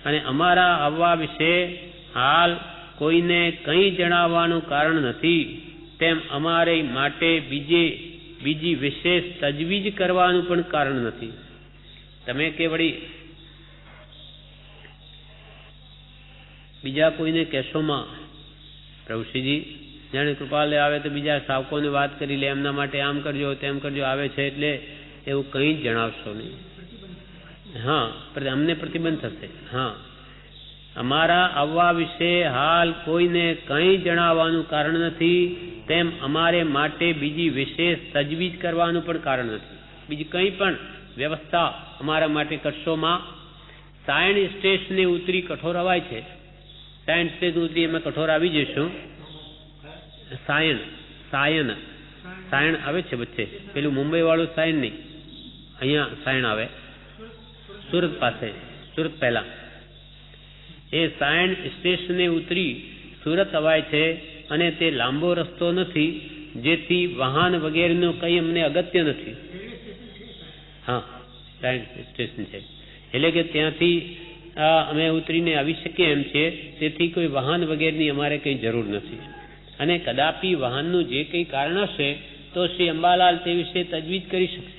અને અમારા આવવા વિશે હાલ કોઈને કંઈ જણાવવાનું કારણ નથી, તેમ અમારે માટે બીજી વિશેષ તજવીજ કરવાનું પણ કારણ નથી. તમે કે વળી બીજા કોઈને કહેશોમાં પ્રભુશ્રીજી જાણે કૃપાલય આવે તો બીજા સાવકોને વાત કરી લે, એમના માટે આમ કરજો તેમ કરજો, આવે છે એટલે એવું કંઈ જ જણાવશો નહીં. હા, અમને પ્રતિબંધ થશે. હા, અમારા આવવા વિશે હાલ કોઈને કંઈ જણાવવાનું કારણ નથી, તેમ અમારે માટે બીજી વિશેષ તજવીજ કરવાનું પણ કારણ નથી. બીજી કંઈ પણ વ્યવસ્થા અમારા માટે કરશોમાં. સાયણ સ્ટેશને ઉતરી કઠોર અવાય છે. સાયણ સ્ટેશન ઉતરી અમે કઠોર આવી જઈશું. સાયણ આવે છે વચ્ચે, પેલું મુંબઈ વાળું સાયણ નહીં, અહીંયા સાયણ આવે સુરત પાસે, સુરત પહેલા. એ સાયણ સ્ટેશને ઉતરી સુરત અવાય છે અને તે લાંબો રસ્તો નથી, જેથી વાહન વગેરેનું કંઈ અમને અગત્ય નથી. હા, સાયણ સ્ટેશન છે એટલે કે ત્યાંથી અમે ઉતરીને આવી શકીએ એમ છે, તેથી કોઈ વાહન વગેરેની અમારે કંઈ જરૂર નથી. અને કદાપી વાહનનું જે કંઈ કારણ હશે તો શ્રી અંબાલાલ તે વિશે તજવીજ કરી શકશે.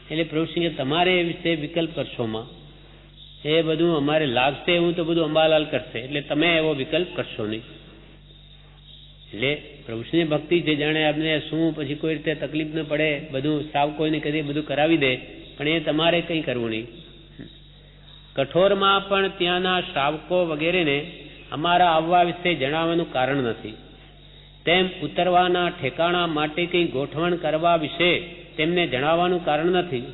એટલે પ્રભુશ્રીએ તમારે એ વિશે વિકલ્પ કરશોમાં. એ બધું અમારે લાગશે એવું તો બધું અંબાલાલ કરશે, એટલે તમે એવો વિકલ્પ કરશો નહીં. એટલે પ્રભુશ્રીની ભક્તિ છે, જાણે આપણે શું પછી કોઈ રીતે તકલીફ ન પડે, બધું સાવ કોઈને કરી બધું કરાવી દે, પણ એ તમારે કંઈ કરવું નહીં. કઠોરમાં પણ ત્યાંના શ્રાવકો વગેરેને અમારા આવવા વિશે જણાવવાનું કારણ નથી, તેમ ઉતરવાના ઠેકાણા માટે કંઈ ગોઠવણ કરવા વિશે તેમને જણાવવાનું કારણ નથી.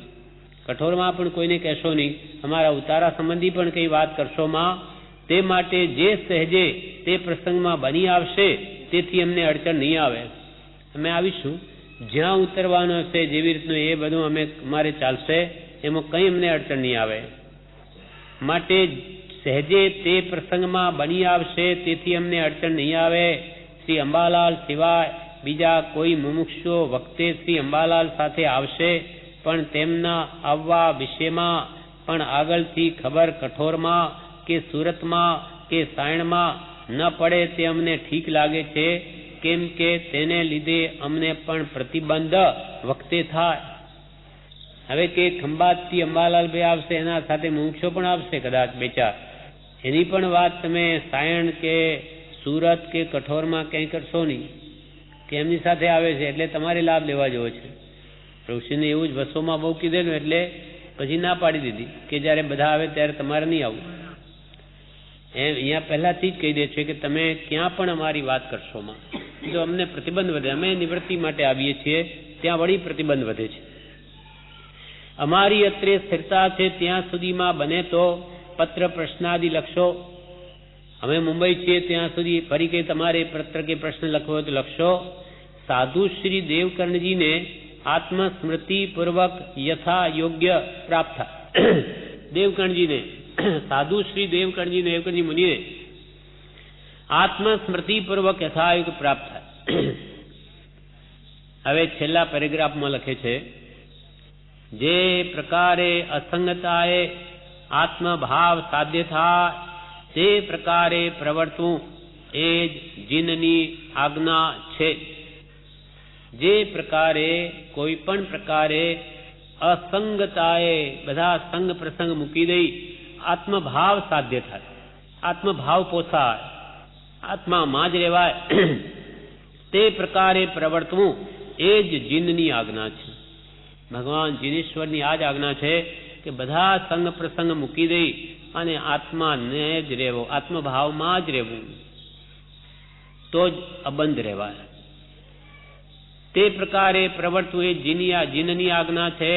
કઠોરમાં પણ કોઈને કહેશો નહીં. અમારા ઉતારા સંબંધી પણ કંઈ વાત કરશોમાં. તે માટે જે સહેજે તે પ્રસંગમાં બની આવશે તેથી અમને અડચણ નહીં આવે. અમે આવીશું જ્યાં ઉતરવાનું હશે, જેવી રીતનું એ બધું અમારે ચાલશે, એમાં કંઈ અમને અડચણ નહીં આવે. માટે સહેજે તે પ્રસંગમાં બની આવશે તેથી અમને અડચણ નહીં આવે. શ્રી અંબાલાલ સિવાય બીજા કોઈ મુમુક્ષુઓ વખતે શ્રી અંબાલાલ સાથે આવશે, પણ તેમના આવવા વિશેમાં પણ આગળથી ખબર કઠોરમાં કે સુરતમાં કે સાયણમાં ન પડે તે અમને ઠીક લાગે છે, કેમ કે તેને લીધે અમને પણ પ્રતિબંધ વખતે થાય. હવે કે ખંભાતથી અંબાલાલભાઈ આવશે, એના સાથે મુમુક્ષો પણ આવશે કદાચ 2-4, એની પણ વાત તમે સાયણ કે સુરત કે કઠોરમાં કંઈ કરશો નહીં, કે એમની સાથે આવે છે એટલે તમારે લાભ લેવા જેવો છે. પ્રભુશ્રીને એવું જ બસોમાં બહુ કીધેલું એટલે પછી ના પાડી દીધી કે જ્યારે બધા આવે ત્યારે તમારે નહીં આવવું. એમ અહીંયા પહેલાથી જ કહી દે છે કે તમે ક્યાં પણ અમારી વાત કરશોમાં તો અમને પ્રતિબંધ વધે. અમે નિવૃત્તિ માટે આવીએ છીએ, ત્યાં વળી પ્રતિબંધ વધે છે. અમારી અત્રે સ્થિરતા છે ત્યાં સુધીમાં બને તો પત્ર પ્રશ્નાદિ લખશો. અમે મુંબઈ છીએ ત્યાં સુધી ફરી કંઈ તમારે પત્ર કે પ્રશ્ન લખવો હોય તો લખશો. સાધુ શ્રી દેવકર્ણજીને આત્મસ્મૃતિપૂર્વક યથા યોગ્ય પ્રાપ્ત થાય. દેવકર્ણજીને, સાધુ શ્રી દેવકર્ણજી મુનિને આત્મસ્મૃતિપૂર્વક યથાયોગ્ય પ્રાપ્ત થાય. હવે છેલ્લા પેરેગ્રાફમાં લખે છે, જે પ્રકારે અસંગતાએ આત્મભાવ સાધ્ય થાય તે પ્રકારે પ્રવર્તવું એ જ જીનની આજ્ઞા છે. જે પ્રકારે કોઈ પણ પ્રકારે અસંગતાએ બધા સંગ પ્રસંગ મૂકી દઈ આત્મભાવ સાધ્ય થાય, આત્મભાવ પોસાય, આત્મામાં જ રહેવાય, તે પ્રકારે પ્રવર્તવું એ જ જીનની આજ્ઞા છે. ભગવાન જીનેશ્વરની આ જ આજ્ઞા છે કે બધા સંગ પ્રસંગ મૂકી દઈ અને આત્માને જ રહેવો, આત્મભાવમાં જ રહેવું, તો જ અબંધ રહેવાય. તે પ્રકારે પ્રવર્તવું એ જીનની આજ્ઞા છે.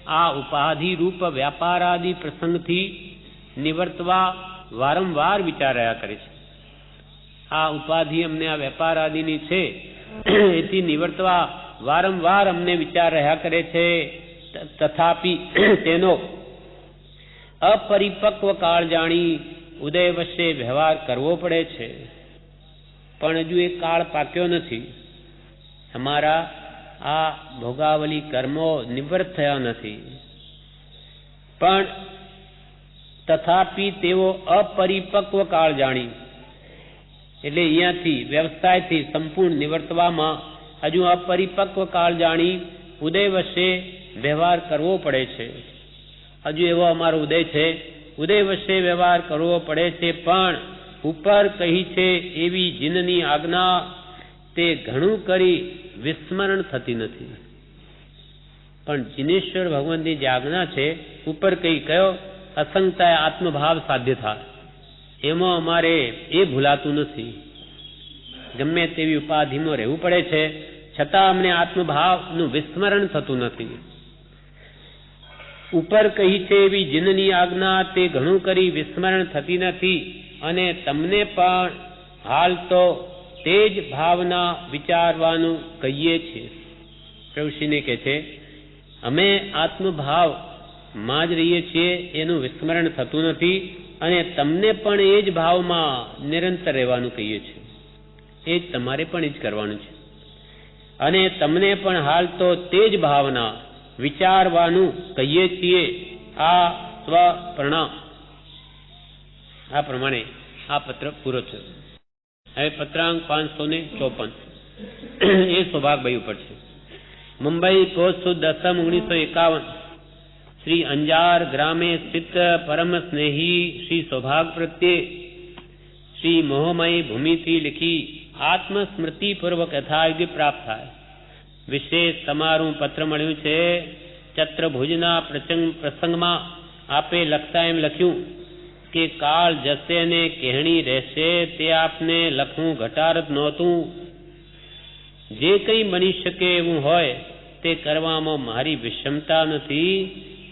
આ ઉપાધિ રૂપ વ્યાપારાદિ પ્રસંગથી નિવર્તવા વારંવાર વિચાર રહ્યા કરે છે. આ ઉપાધિ અમને આ વેપાર આદિની છે એથી નિવર્તવા વારંવાર અમને વિચાર રહ્યા કરે છે. તથાપી તેનો અપરિપક્વ કાળ જાણી ઉદય વચ્ચે વ્યવહાર કરવો પડે છે. પણ હજુ એ કાળ પાક્યો નથી. અમારા આ ભોગાવલી કર્મો નિવૃત્ત થયા નથી. પણ તથાપી તેઓ અપરિપક્વ કાળ જાણી, એટલે અહીંયાથી વ્યવસાયથી સંપૂર્ણ નિવર્તવામાં હજુ અપરિપક્વ કાળ જાણી ઉદય વચ્ચે વ્યવહાર કરવો પડે છે. હજુ એવો અમારો ઉદય છે, ઉદય વચ્ચે વ્યવહાર કરવો પડે છે. પણ ઉપર કહી છે એવી જીનની આજ્ઞા તે ઘણું કરી વિસ્મરણ થતી નથી. પણ જીનેશ્વર ભગવાનની જે આજ્ઞા છે ઉપર કયો અસંગતાએ આત્મભાવ સાધ્ય થાય, એમાં અમારે એ ભૂલાતું નથી. ગમે તેવી ઉપાધિમાં રહેવું પડે છે, છતાં અમને આત્મભાવનું વિસ્મરણ થતું નથી. ઉપર કહી છે એવી જીનની આજ્ઞા તે ઘણું કરી વિસ્મરણ થતી નથી. અને તમને પણ હાલ તો તે જ ભાવના વિચારવાનું કહીએ છીએ. પ્રભુશ્રીને કહે છે અમે આત્મભાવમાં જ રહીએ છીએ, એનું વિસ્મરણ થતું નથી. અને તમને પણ એ જ ભાવમાં નિરંતર રહેવાનું કહીએ છીએ. એ જ તમારે પણ એ જ કરવાનું છે. અને તમને પણ હાલ તો તે જ ભાવના વિચારવાનું કહીએ છીએ. આ સ્વપ્રણામ. આ પ્રમાણે આ પત્ર પૂરો થયો. હવે પત્રાંક 554 એ સૌભાગભાઈ ઉપર છે. મુંબઈ પોસ્ટ 10/1951 श्री अंजार ग्रामे स्थित परम स्नेही श्री सौभाग प्रत्ये श्री मोहमयी भूमि थी लिखी आत्मस्मृति पूर्वक यथायोग्य प्राप्त थाय. विशेष तमारू पत्र मळ्युं छे. चत्रभुजना प्रसंगमां आपे लखता एम लख्युं के काळ जसे ने कहेणी रहेशे ते आपने लखवुं घटारत नहोतुं. जे कई बनी शके एवुं होय ते करवामां मारी विषमता नथी,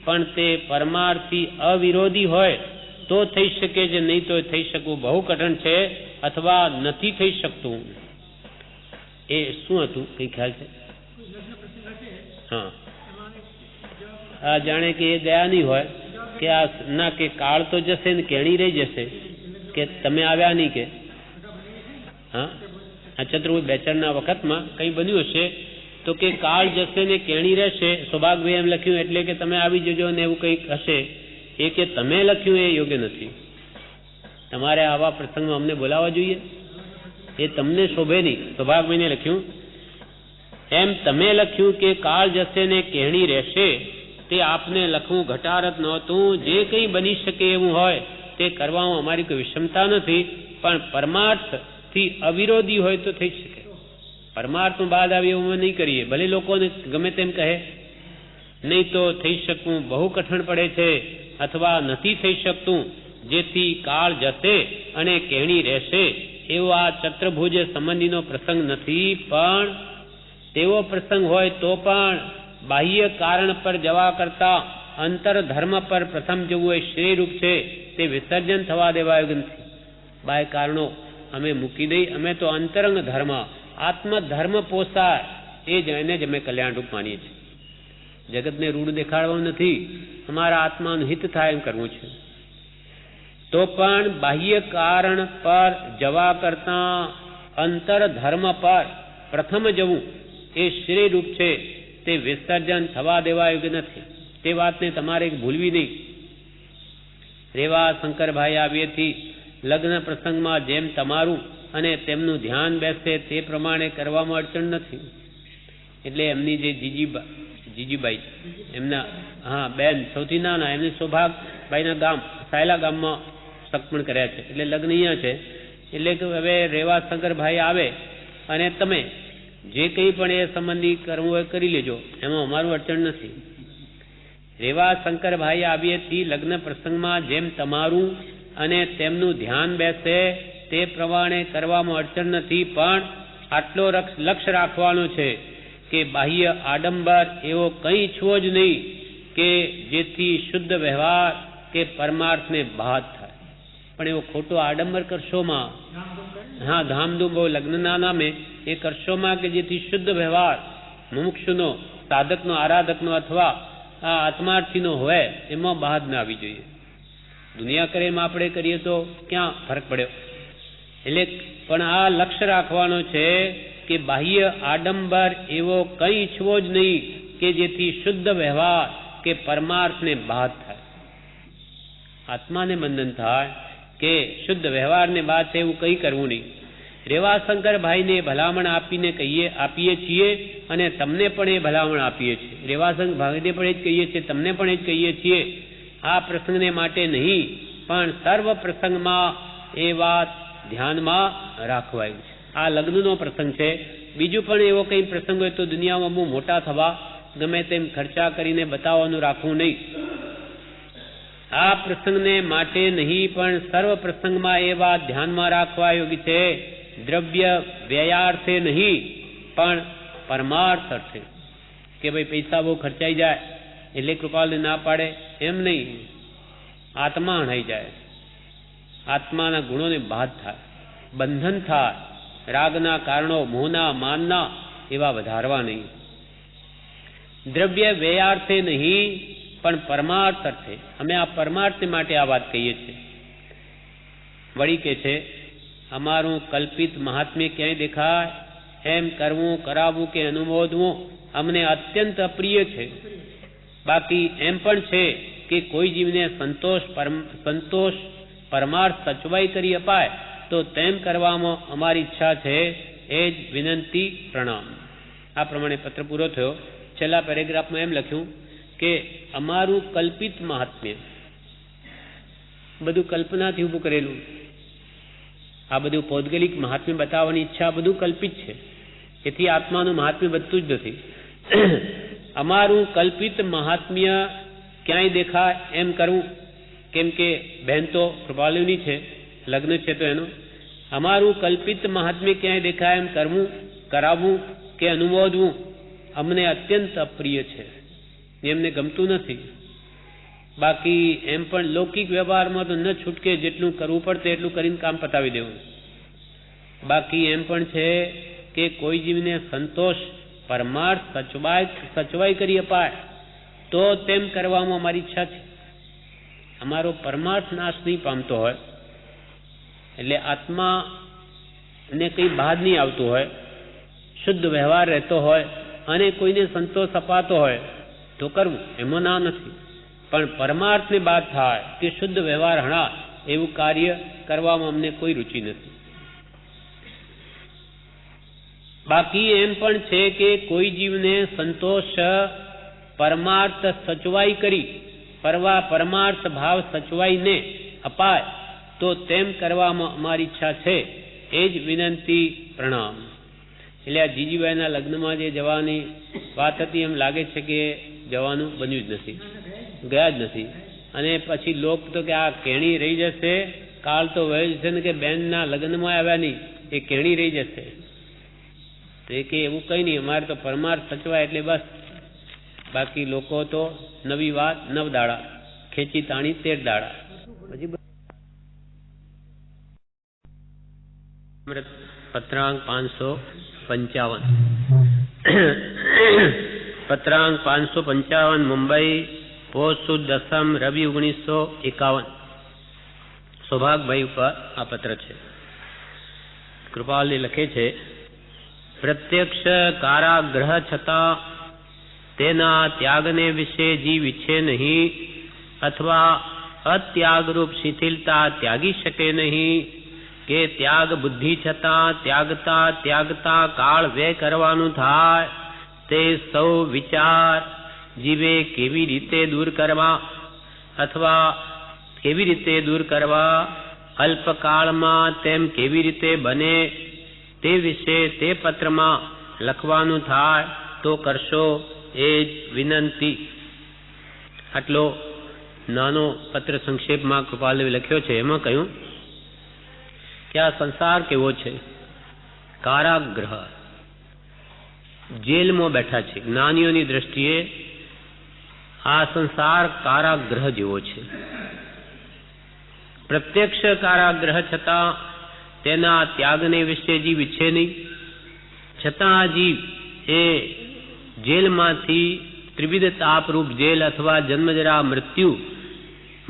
पण ते परमार्थी अविरोधी होय तो थई शके जे, नहीं तो थई शकવું બહુ કઠણ છે અથવા નથી થઈ શકતું. એ શું હતું કઈ ખ્યાલ છે? હા, આ જાણે કે એ ગયા નહીં હોય કે આ ના કે કાળ તો જશે ને કેણી રહી જશે કે તમે આવ્યા નહીં કે હા આ ચતુર્ભુજ બેચરના વખતમાં કંઈ બન્યું હશે તો કે કાળ જશે ને કેણી રહેશે. સૌભાગભાઈ એમ લખ્યું એટલે કે તમે આવી જજો ને એવું કંઈક હશે. એ કે તમે લખ્યું એ યોગ્ય નથી. તમારે આવા પ્રસંગમાં અમને બોલાવવા જોઈએ, એ તમને શોભે નહીં. સૌભાગભાઈને લખ્યું એમ તમે લખ્યું કે કાળ જશે ને કેણી રહેશે તે આપને લખવું ઘટારત નહોતું. જે કંઈ બની શકે એવું હોય તે કરવામાં અમારી કોઈ વિષમતા નથી, પણ પરમાર્થથી અવિરોધી હોય તો થઈ શકે. પરમાર્થમાં બાદ આવે એવું અમે નહીં કરીએ, ભલે લોકોને ગમે તેમ કહે. નહીં તો થઈ શકવું બહુ કઠણ પડે છે અથવા નથી થઈ શકતું. જેથી કાળ જશે અને કહેણી રહેશે એવો આ ચત્રભુજ સંબંધીનો પ્રસંગ નથી. પણ તેવો પ્રસંગ હોય તો પણ બાહ્ય કારણ પર જવા કરતા અંતર ધર્મ પર પ્રથમ જવું એ શ્રેયરૂપ છે. તે વિસર્જન થવા દેવા યોગ્ય નથી. બાહ્ય કારણો અમે મૂકી દઈ, અમે તો અંતરંગ ધર્મ આત્મધર્મ પોસાય એ જ એને જ અમે કલ્યાણરૂપ માનીએ છીએ. જગતને રૂઢ દેખાડવાનું નથી, અમારા આત્માનું હિત થાય એમ કરવું છે. તો પણ બાહ્ય કારણ પર જવા કરતા અંતર ધર્મ પર પ્રથમ જવું એ શ્રેયરૂપ છે. તે વિસર્જન થવા દેવા યોગ્ય નથી. તે વાતને તમારે ભૂલવી નહીં. રેવા શંકરભાઈ આવ્યેથી લગ્ન પ્રસંગમાં જેમ તમારું અને તેમનું ધ્યાન બેસે તે પ્રમાણે કરવામાં અડચણ નથી. એટલે એમની જે જીજીબાઈ એમના બેન સૌથી નાના એમની સૌભાગભાઈના ગામ સાયલા ગામમાં સગપણ કર્યા છે. એટલે લગ્ન અહીંયા છે. એટલે કે હવે રેવા શંકરભાઈ આવે અને તમે જે કંઈ પણ એ સંબંધી કરવું હોય કરી લેજો, એમાં અમારું અડચણ નથી. રેવા શંકરભાઈ આવ્યેથી લગ્ન પ્રસંગમાં જેમ તમારું અને તેમનું ધ્યાન બેસે તે પ્રમાણે કરવામાં અડચણ નથી. પણ આટલો લક્ષ્ય રાખવાનો છે કે બાહ્ય આડંબર એવો કંઈ ઈચ્છવો જ નહીં કે જેથી શુદ્ધ વ્યવહાર કે પરમાર્થને બાદ થાય. પણ એવો ખોટો આડંબર કરશોમાં, ધામધૂમ બહુ લગ્નના નામે એ કરશોમાં કે જેથી શુદ્ધ વ્યવહાર મુમુક્ષુનો, સાધકનો, આરાધકનો અથવા આત્માર્થીનો હોય એમાં બાદ ના આવી જોઈએ. દુનિયા કરે એમાં આપણે કરીએ તો ક્યાં ફરક પડ્યો. એટલે પણ આ લક્ષ્ય રાખવાનો છે કે બાહ્ય આડંબર એવો કંઈ ઈચ્છવો જ નહીં કે જેથી શુદ્ધ વ્યવહાર કે પરમાર્થને બાદ થાય, આત્માને બંધન થાય કે શુદ્ધ વ્યવહારને બાદ થાય એવું કંઈ કરવું નહીં. રેવાશંકરભાઈને ભલામણ આપીએ છીએ અને તમને પણ એ ભલામણ આપીએ છીએ. રેવાશંકરભાઈને પણ એ જ કહીએ છીએ, તમને પણ એ જ કહીએ છીએ. આ પ્રસંગને માટે નહીં પણ સર્વ પ્રસંગમાં એ વાત ધ્યાનમાં રાખવાયું છે. આ લગ્નનો પ્રસંગ છે. બીજું પણ એવો કંઈ પ્રસંગ હોય તો દુનિયામાં બહુ મોટા થવા ગમે તેમ ખર્ચા કરીને બતાવવાનું રાખવું નહીં. આ પ્રસંગને માટે નહીં પણ સર્વ પ્રસંગમાં એ વાત ધ્યાનમાં રાખવા યોગ્ય છે. દ્રવ્ય વ્યયાર્થે નહીં પણ પરમાર્થ અર્થે. કે ભાઈ પૈસા બહુ ખર્ચાઈ જાય એટલે કૃપાલને ના પાડે એમ નહીં. આત્મા હણાઈ જાય, આત્માના ગુણોને બાદ થાય, બંધન થાય, રાગના કારણો, મોહના, માનના એવા વધારવા નહીં. દ્રવ્ય વ્યયાર્થે નહીં પણ પરમાર્થ અર્થે. અમે આ પરમાર્થ માટે આ વાત કહીએ છીએ. વળી કે છે અમારું કલ્પિત મહાત્મ્ય ક્યાંય દેખાય એમ કરવું, કરાવવું કે અનુમોદવું અમને અત્યંત અપ્રિય છે. બાકી એમ પણ છે કે કોઈ જીવને સંતોષ પરમાર્થ સચવાઈ કરી અપાય તો તેમ કરવામાં અમારી ઈચ્છા છે. એ જ વિનંતી, પ્રણામ. આ પ્રમાણે પત્ર પૂરો થયો. છેલ્લા પેરેગ્રાફમાં એમ લખ્યું કે અમારું કલ્પિત મહાત્મ્ય, બધું કલ્પનાથી ઊભું કરેલું. આ બધું પૌદ્ગલિક મહાત્મ્ય બતાવવાની ઈચ્છા બધું કલ્પિત છે. એથી આત્માનું મહાત્મ્ય બધું જ નથી. અમારું કલ્પિત મહાત્મ્ય ક્યાંય દેખાય એમ કરવું, કેમ કે બહેન તો કૃપાલુની છે, લગ્ન છે તો એનું. અમારું કલ્પિત મહાત્મ્ય ક્યાંય દેખાય એમ કરવું, કરાવવું કે અનુમોદવું અમને અત્યંત અપ્રિય છે. એમને ગમતું નથી. બાકી એમ પણ લૌકિક વ્યવહારમાં તો ન છૂટકે, જેટલું કરવું પડશે એટલું કરીને કામ પતાવી દેવું. બાકી એમ પણ છે કે કોઈ જીવને સંતોષ પરમાર્થ સચવાઈ કરી અપાય તો તેમ કરવામાં અમારી ઈચ્છા છે. અમારો પરમાર્થ નાશ નહીં પામતો હોય, એટલે આત્માને કંઈ બાદ નહીં આવતું હોય, શુદ્ધ વ્યવહાર રહેતો હોય અને કોઈને સંતોષ અપાતો હોય તો કરવું, એમાં ના નથી. પણ પરમાર્થને બાદ થાય કે શુદ્ધ વ્યવહાર હણા એવું કાર્ય કરવામાં અમને કોઈ રુચિ નથી. બાકી એમ પણ છે કે કોઈ જીવને સંતોષ પરમાર્થ સચવાઈ કરી પરમાર્થ ભાવ સચવાઈને અપાય તો તેમ કરવામાં અમારી ઈચ્છા છે. એ જ વિનંતી, પ્રણામ. એટલે આ જીજીભાઈના લગ્નમાં જે જવાની વાત હતી એમ લાગે છે કે જવાનું બન્યું જ નથી, ગયા જ નથી. અને પછી લોક તો કે આ કેણી રહી જશે, કાલ તો વહી જશે ને કે બેનના લગ્નમાં આવ્યા નહીં, એ કેણી રહી જશે. તો એ કે એવું કંઈ નહીં, અમારે તો પરમાર્થ સચવાય એટલે બસ. બાકી લોકો તો નવી વાત 9 દાડા, ખેંચી તાણી 13 દાડા. પછી પત્રાંક 555 પત્રાંક 555 મુંબઈ, પોષ સુદ 10 રવિ 1951. સૌભાગભાઈ ઉપર આ પત્ર છે. કૃપાલી લખે છે, પ્રત્યક્ષ કારાગ્રહ છતાં તેના ત્યાગને વિશે જીવ ઈચ્છે નહીં અથવા અત્યાગરૂપ શિથિલતા ત્યાગી શકે નહીં કે ત્યાગ બુદ્ધિ છતાં ત્યાગતા ત્યાગતા કાળ વ્યય કરવાનું થાય, તે સૌ વિચાર જીવે કેવી રીતે દૂર કરવા અથવા કેવી રીતે દૂર કરવા, અલ્પકાળમાં તેમ કેવી રીતે બને તે વિશે તે પત્રમાં લખવાનું થાય તો કરશો, એ જ વિનંતી. આટલો નાનો પત્ર સંક્ષેપમાં કૃપાલદેવે લખ્યો છે. એમાં કહ્યું કે આ સંસાર કેવો છે? કારાગૃહ, જેલમાં બેઠા છે. જ્ઞાનીઓની દ્રષ્ટિએ આ સંસાર કારાગૃહ જેવો છે. પ્રત્યક્ષ કારાગૃહ છતાં તેના ત્યાગને વિશે જીવ ઈચ્છે નહીં, છતાં જીવ એ જેલમાંથી ત્રિવિધ તાપરૂપ જેલ અથવા જન્મજરા મૃત્યુ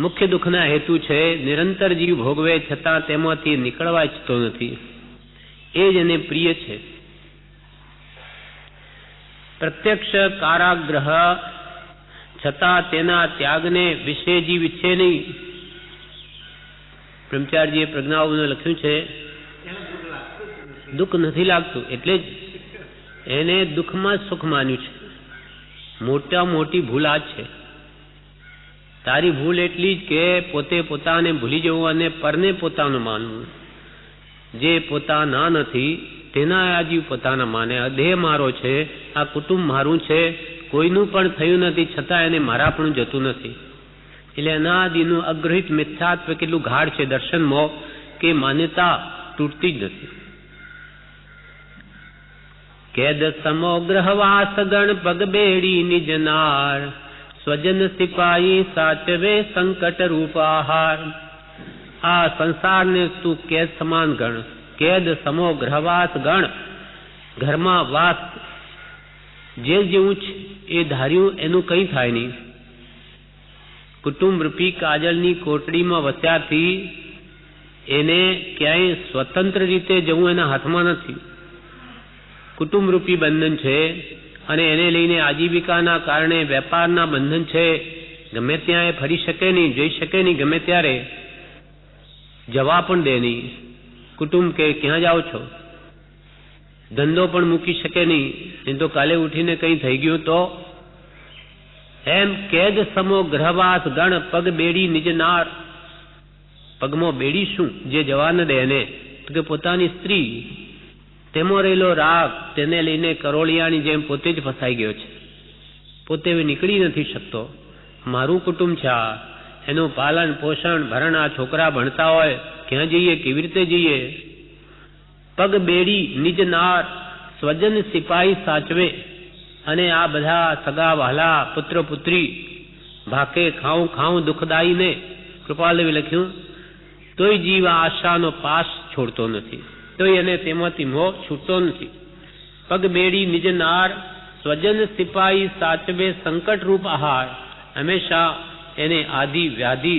મુખ્ય દુઃખના હેતુ છે, નિરંતર જીવ ભોગવે છતાં તેમાંથી નીકળવા ઈચ્છતો નથી. એ જ એને પ્રિય છે. પ્રત્યક્ષ કારાગૃહ છતાં તેના ત્યાગને વિશે જીવ ઈચ્છે નહીં. બ્રહ્મચારીજીએ પ્રજ્ઞાઓને લખ્યું છે, દુઃખ નથી લાગતું એટલે જ એને દુઃખમાં જ સુખ માન્યું છે. મોટા મોટી ભૂલ આ છે. તારી ભૂલ એટલી જ કે પોતે પોતાને ભૂલી જવું અને પરને પોતાનું માનવું. જે પોતાના નથી તેના આ જીવ પોતાના માને. આ દેહ મારો છે, આ કુટુંબ મારું છે, કોઈનું પણ થયું નથી છતાં એને મારા પણ જતું નથી. એટલે અનાદિનું અગ્રહિત મિથ્યાત્વ કેટલું ગાઢ છે દર્શનમાં કે માન્યતા તૂટતી જ નથી. કેદ સમો ગ્રહવાસ ગણ પગ બેડી નિજ નાર, સ્વજન સિપાહી સાચવે સંકટ રૂપ આહાર. આ સંસારને તું કેદ સમાન ગણ. કેદ સમો ગ્રહવાસ ગણ, ઘરમાં વાસ જેલ જેવું છે એ ધાર્યું એનું કંઈ થાય નહીં. કુટુંબ રૂપી કાજળની કોટડીમાં વસ્યાથી એને ક્યાંય સ્વતંત્ર રીતે જવું એના હાથમાં નથી. કુટુંબ રૂપી બંધન છે અને એને લઈને આજીવિકાના કારણે વેપારના બંધન છે. ગમે ત્યાં એ ફરી શકે નહીં, જઈ શકે નહીં, ગમે ત્યારે જવા પણ દે નહીં. કુટુંબ કે ક્યાં જાઓ છો? ધંધો પણ મૂકી શકે નહીં, નહીં તો કાલે ઉઠીને કંઈ થઈ ગયું તો. એમ કેદ સમો ગ્રહવાસ ગણ પગ બેડી નિજ નાર. પગમાં બેડી શું? જે જવા ન દે એને, તો કે પોતાની સ્ત્રી. તેમાં રહેલો રાગ તેને લઈને કરોળિયાની જેમ પોતે જ ફસાઈ ગયો છે. પોતે નીકળી નથી શકતો. મારું કુટુંબ છે આ, એનું પાલન પોષણ ભરણ. આ છોકરા ભણતા હોય, ક્યાં જઈએ, કેવી રીતે જઈએ? પગ બેડી નિજ નાર, સ્વજન સિપાહી સાચવે. અને આ બધા સગા વહાલા પુત્ર પુત્રી ભાકે ખાઉં ખાઉં દુઃખદાયી ને કૃપાલદેવે લખ્યું, તોય જીવ આ આશાનો પાસ છોડતો નથી, તોય એને તેમાંથી મોહ છૂટતો નથી. પગ બેડી નિજ નાર, સ્વજન સિપાહી સાચવે સંકટ રૂપ આહાર. હંમેશા એને આદિ વ્યાધિ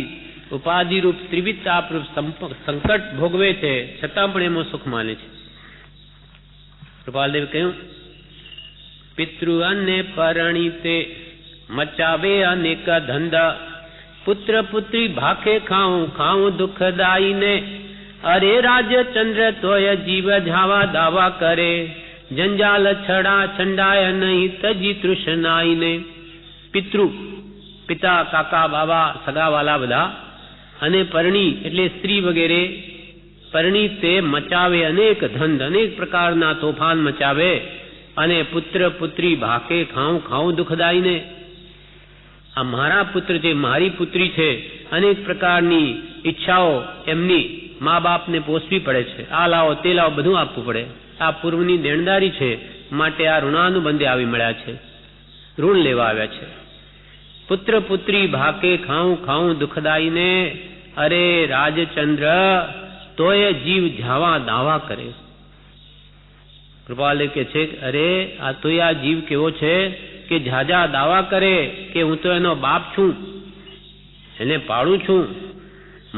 ઉપાધિ રૂપ ત્રિવિધ તાપ રૂપ સંકટ ભોગવે છે, છતાં પણ એમાં સુખ માને છે. કૃપાલદેવે કહ્યું, પિતૃ અને પરણિતે મચાવે અનેક ધંધા, પુત્ર પુત્રી ભાખે ખાઉં ખાઉં દુઃખદાયી ને. અરે રાજચંદ્ર તોય જીવ ઝાવા દાવા કરે, જંજાલ છડા છંડાય નહીં તજી તૃષ્ણાઈ ને. પિતૃ પિતા કાકા બાબા સગાવાલા બધા, અને પરણી એટલે સ્ત્રી વગેરે. પરણી તે મચાવે અનેક ધંધ, અનેક પ્રકારના તોફાન મચાવે. અને પુત્ર પુત્રી ભાકે ખાઉં ખાઉં દુઃખદાયી ને. આ મારા પુત્ર છે, મારી પુત્રી છે, અનેક પ્રકારની ઈચ્છાઓ એમની મા બાપને પોષવી પડે છે. આ લાવો તે લાવો બધું આપવું પડે. આ પૂર્વની દેણદારી છે, માટે આ ઋણાનુબંધે આવી મળ્યા છે, ઋણ લેવા આવ્યા છે. પુત્ર પુત્રી ભાકે ખાઉં ખાઉં દુઃખદાયી ને. અરે રાજચંદ્ર તોય જીવ ઝાવા દાવા કરે. કૃપાલદેવ કે છે, અરે આ તો આ જીવ કેવો છે કે ઝાઝા દાવા કરે કે હું તો એનો બાપ છું, એને પાડું છું,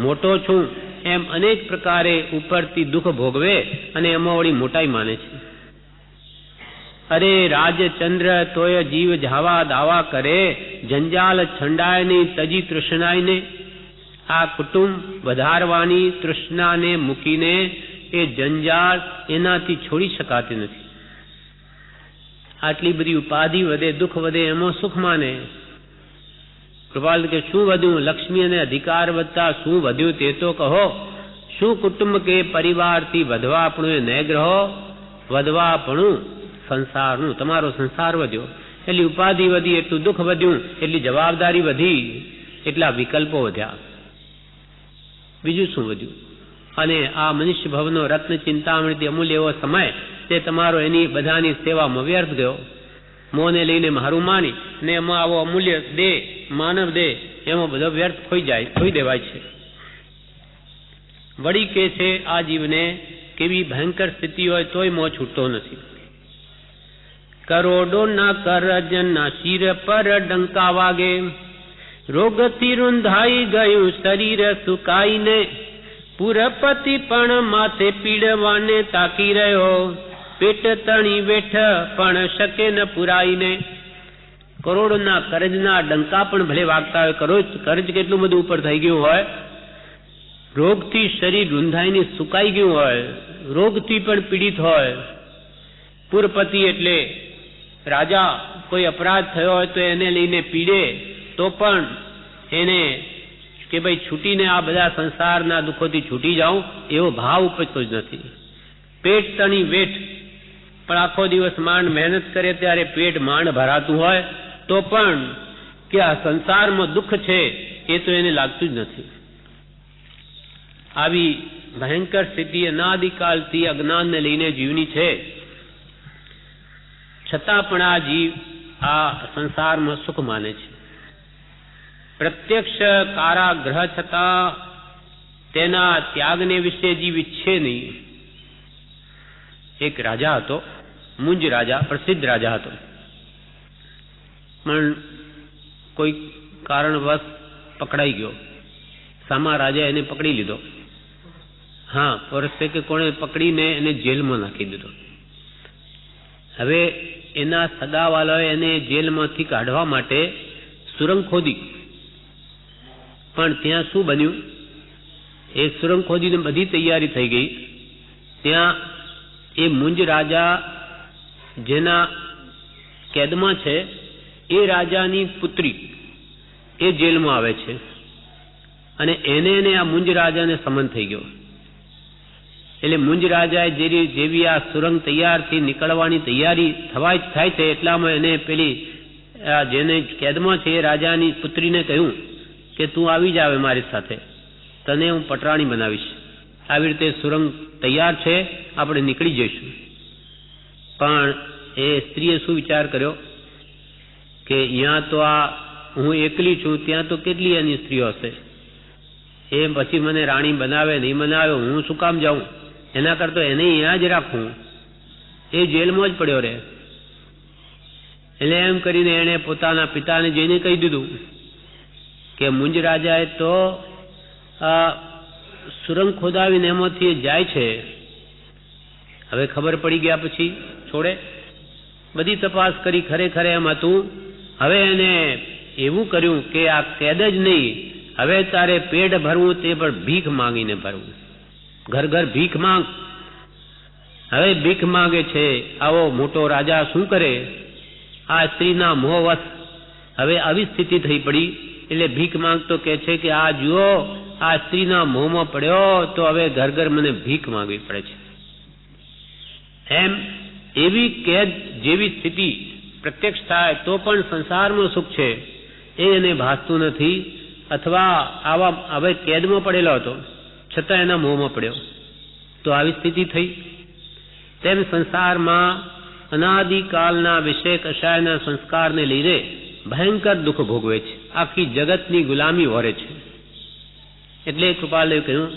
મોટો છું. એમ અનેક પ્રકારે ઉપરથી દુઃખ ભોગવે અને એમાં વળી મોટાઈ માને છે. અરે રાજચંદ્ર તોય જીવ જાવા દાવા કરે, જંજાલ છંડાય નહીં તજી તૃષ્ણાય ને. આ કુટુંબ વધારવાની તૃષ્ણાને મૂકીને એ જંજાળ એનાથી છોડી શકાતી નથી. આટલી બધી ઉપાધિ વધે, દુઃખ વધે, એમાં સુખ માને. કૃપાલ કે શું વધ્યું? લક્ષ્મી અને અધિકાર વધતા શું વધ્યું તે તો કહો. શું કુટુંબ કે પરિવારથી વધવાપણું એ નૈગ્રહો? વધવાપણું સંસારનું, તમારો સંસાર વધ્યો, એટલી ઉપાધિ વધી, એટલું દુઃખ વધ્યું, એટલી જવાબદારી વધી, એટલા વિકલ્પો વધ્યા. બીજું શું વધ્યું? અને આ મનુષ્ય ભવનો રત્ન ચિંતામણીથી અમૂલ્ય એવો સમય તે તમારો એની બધાની સેવામાં વ્યર્થ ગયો. મોને લઈને મારું માની ને એમાં આવો અમૂલ્ય દેહ, માનવ દેહ, એમાં બધો વ્યર્થ ખોઈ દેવાય છે. વળી કે છે આ જીવને કેવી ભયંકર સ્થિતિ હોય તોય મોં છૂટતો નથી. કરોડોના કરજના શિર પર ડંકા વાગે, રોગથી રૂંધાઈ ગયું શરીર સુકાઈને, પુરપતિ પણ માથે પીડવાને તાકી રહ્યો, પેટ તણી વેઠ પણ શકે ન પુરાઈને. કરોડોના કરજના ડંકા પણ ભલે વાગતા હોય, કરજ કેટલું બધું ઉપર થઈ ગયું હોય, રોગથી શરીર રૂંધાઈને સુકાઈ ગયું હોય, રોગથી પણ પીડિત હોય. પુરપતિ એટલે રાજા, કોઈ અપરાધ થયો હોય તો એને લઈને પીડે તો પણ એને કે ભાઈ છૂટીને આ બધા સંસારના દુઃખોથી છૂટી જાઉં એવો ભાવ ઉપજતો જ નથી. પેટ તણી વેઠ પણ આખો દિવસ માંડ મહેનત કરે ત્યારે પેટ માંડ ભરાતું હોય તો પણ કે આ સંસારમાં દુઃખ છે એ તો એને લાગતું જ નથી. આવી ભયંકર સ્થિતિ અનાદિકાલથી અજ્ઞાનને લઈને જીવની છે. છતાં પણ આ જીવ આ સંસારમાં સુખ માને છે. પ્રત્યક્ષ કારાગ્રહ છતાં તેના ત્યાગને વિશે જીવ ઈચ્છે નહીં. એક રાજા હતો, મુંજ રાજા, પ્રસિદ્ધ રાજા હતો, પણ કોઈ કારણવશ પકડાઈ ગયો. સામા રાજા એને પકડી લીધો. હા, પરસે કે કોણે પકડીને એને જેલમાં નાખી દીધો. હવે એના સગાવાલાએ એને જેલમાંથી કાઢવા માટે સુરંગ ખોદી, પણ ત્યાં શું બન્યું? એ સુરંગ ખોદીને બધી તૈયારી થઈ ગઈ. ત્યાં એ મુંજ રાજા જેના કેદમાં છે એ રાજાની પુત્રી એ જેલમાં આવે છે અને એને આ મુંજ રાજાને સંબંધ થઈ ગયો. એટલે મુંજ રાજાએ જેવી આ સુરંગ તૈયારથી નીકળવાની તૈયારી થાય છે એટલામાં એને પેલી જેને કેદમાં છે એ રાજાની પુત્રીને કહ્યું કે તું આવી જ આવે મારી સાથે, તને હું પટરાણી બનાવીશ. આવી રીતે સુરંગ તૈયાર છે, આપણે નીકળી જઈશું. પણ એ સ્ત્રીએ શું વિચાર કર્યો કે અહીંયા તો આ હું એકલી છું, ત્યાં તો કેટલી એની સ્ત્રીઓ હશે, એ પછી મને રાણી બનાવે નહીં બનાવે, હું શું કામ જાઉં? એના કરતો એને અહીંયા જ રાખું, એ જેલમાં જ પડ્યો રહે. એટલે એમ કરીને એણે પોતાના પિતાને જઈને કહી દીધું કે મુંજ રાજાએ તો સુરંગ ખોદાવીને એમાંથી જાય છે. હવે ખબર પડી ગયા પછી છોડે, બધી તપાસ કરી, ખરેખર એમ હતું. હવે એને એવું કર્યું કે આ કેદ જ નહીં, હવે તારે પેટ ભરવું તે પણ ભીખ માંગીને ભરવું. ઘર ઘર ભીખ માંગ. હવે ભીખ માંગે છે. આવો મોટો રાજા શું કરે? આ સ્ત્રીના મોહવશ હવે આવી સ્થિતિ થઈ પડી. એટલે ભીખ માંગતો કે છે કે આ જુઓ, આ સ્ત્રીના મોહમાં પડ્યો તો હવે ઘર ઘર મને ભીખ માંગવી પડે છે. એમ એવી કેદ જેવી સ્થિતિ પ્રત્યક્ષ થાય તો પણ સંસારમાં સુખ છે એ એને ભાસતું નથી. અથવા આવા હવે કેદમાં પડેલો હતો છતાં એના મોહમાં પડ્યો તો આવી સ્થિતિ થઈ. તેમ સંસારમાં અનાદિકાલના વિષય કશાયના સંસ્કારને લીધે ભયંકર દુઃખ ભોગવે છે, આખી જગતની ગુલામી વરે છે. એટલે કૃપાલે કહ્યું,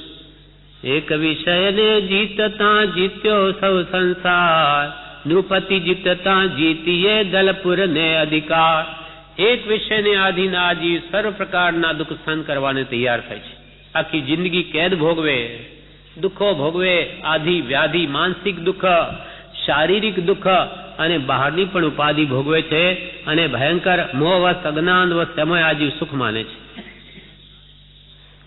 એક વિષયને જીતતા જીત્યો સૌ સંસાર, નૃપતિ જીતતા જીતીએ દલપુર ને અધિકાર. એક વિષયને આધીન આ જીવ સર્વ પ્રકારના દુઃખ સહન કરવાને તૈયાર થાય છે. આખી જિંદગી કેદ ભોગવે, દુઃખો ભોગવે, આધિ વ્યાધિ, માનસિક દુઃખ, શારીરિક દુઃખ અને બહારની પણ ઉપાધિ ભોગવે છે અને ભયંકર મોહવશ અજ્ઞાનવશ તેમાં આ જીવ સુખ માને છે.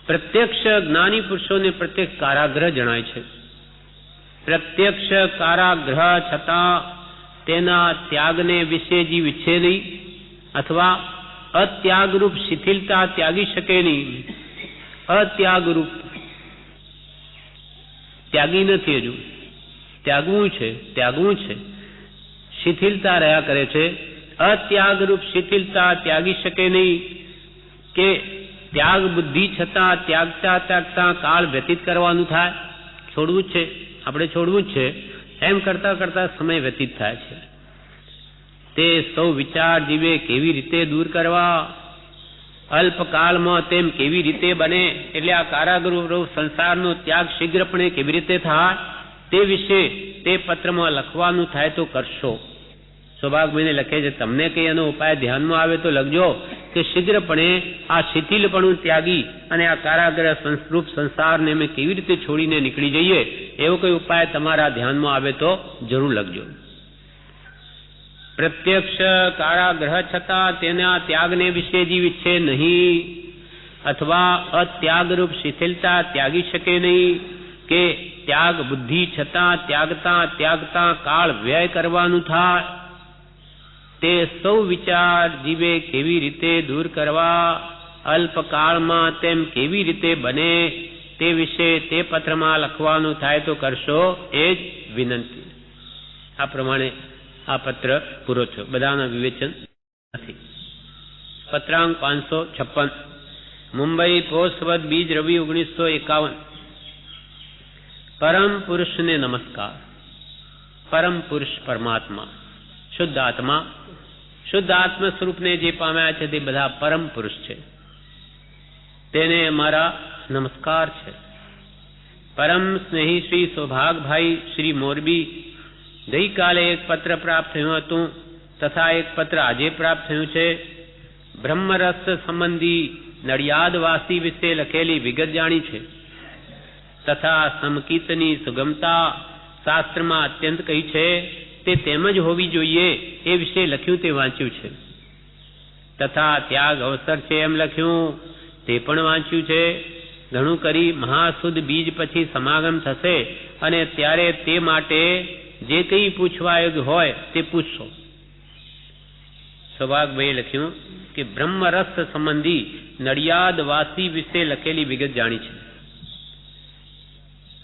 પ્રત્યક્ષ જ્ઞાની પુરુષોને પ્રત્યક્ષ કારાગ્રહ જણાય છે. પ્રત્યક્ષ કારાગ્રહ છતાં તેના ત્યાગને વિશે જીવ ઈચ્છે નહીં અથવા અત્યાગરૂપ શિથિલતા ત્યાગી શકે નહીં. અત્યાગરૂપ ત્યાગી નથી, હજુ ત્યાગવું છે, શિથિલતા રહ્યા કરે છે. અત્યાગરૂપ શિથિલતા ત્યાગી શકે નહીં કે ત્યાગ બુદ્ધિ છતાં ત્યાગતા કાળ વ્યતીત કરવાનું થાય. છોડવું જ છે, આપણે છોડવું જ છે, એમ કરતા કરતા સમય વ્યતીત થાય છે. તે સૌ વિચાર જીવે કેવી રીતે દૂર કરવા, અલ્પકાળમાં તેમ કેવી રીતે બને, એટલે આ કારાગૃહ સંસારનો ત્યાગ શીઘ્રપણે કેવી રીતે થાય તે વિશે તે પત્રમાં લખવાનું થાય તો કરશો. સૌભાગભાઈને લખે છે, તમને કઈ એનો ઉપાય ધ્યાનમાં આવે તો લખજો કે શીઘ્રપણે આ શિથિલપણું ત્યાગી અને આ કારાગૃહ સંસ્કૃપ સંસારને અમે કેવી રીતે છોડીને નીકળી જઈએ, એવો કોઈ ઉપાય તમારા ધ્યાનમાં આવે તો જરૂર લખજો. પ્રત્યક્ષ કારાગ્રહ છતાં તેના ત્યાગને વિશે જીવ ઈચ્છે નહીં અથવા અત્યાગરૂપ શિથિલતા ત્યાગી શકે નહીં કે ત્યાગ બુદ્ધિ છતાં ત્યાગતા કાળ વ્યય કરવાનું થાય. તે સૌ વિચાર જીવે કેવી રીતે દૂર કરવા, અલ્પકાળમાં તેમ કેવી રીતે બને તે વિશે તે પત્રમાં લખવાનું થાય તો કરશો, એ જ વિનંતી. આ પ્રમાણે આ પત્ર પૂરો થયો. બધાના વિવેચન નથી. પત્રાંક 556 મુંબઈ પોસ્ટવદ બીજ રવિ 1951. પરમ પુરુષને નમસ્કાર. પરમ પુરુષ પરમાત્મા, શુદ્ધ આત્મા, શુદ્ધ આત્મ સ્વરૂપને જે પામ્યા છે તે બધા પરમ પુરુષ છે, તેને અમારા નમસ્કાર છે. પરમ સ્નેહી શ્રી સૌભાગભાઈ શ્રી મોરબી, ગઈકાલે એક પત્ર પ્રાપ્ત થયું હતું તથા એક પત્ર આજે પ્રાપ્ત થયું છે. બ્રહ્મરસ સંબંધી નડિયાદવાસી વિશે લખેલી વિગત જાણી છે તથા સમકીતની સુગમતા શાસ્ત્રમાં અત્યંત કહી છે તે તેમજ હોવી જોઈએ એ વિશે લખ્યું તે વાંચ્યું છે. તથા ત્યાગ અવસર છે એમ લખ્યું તે પણ વાંચ્યું છે. ઘણું કરી મહાસુદ બીજ પછી સમાગમ થશે અને ત્યારે તે માટે જે કંઈ પૂછવા યોગ્ય હોય તે પૂછશો. સૌભાગભાઈએ લખ્યું કે બ્રહ્મરસ સંબંધી નડિયાદવાસી વિશે લખેલી વિગત જાણી છે.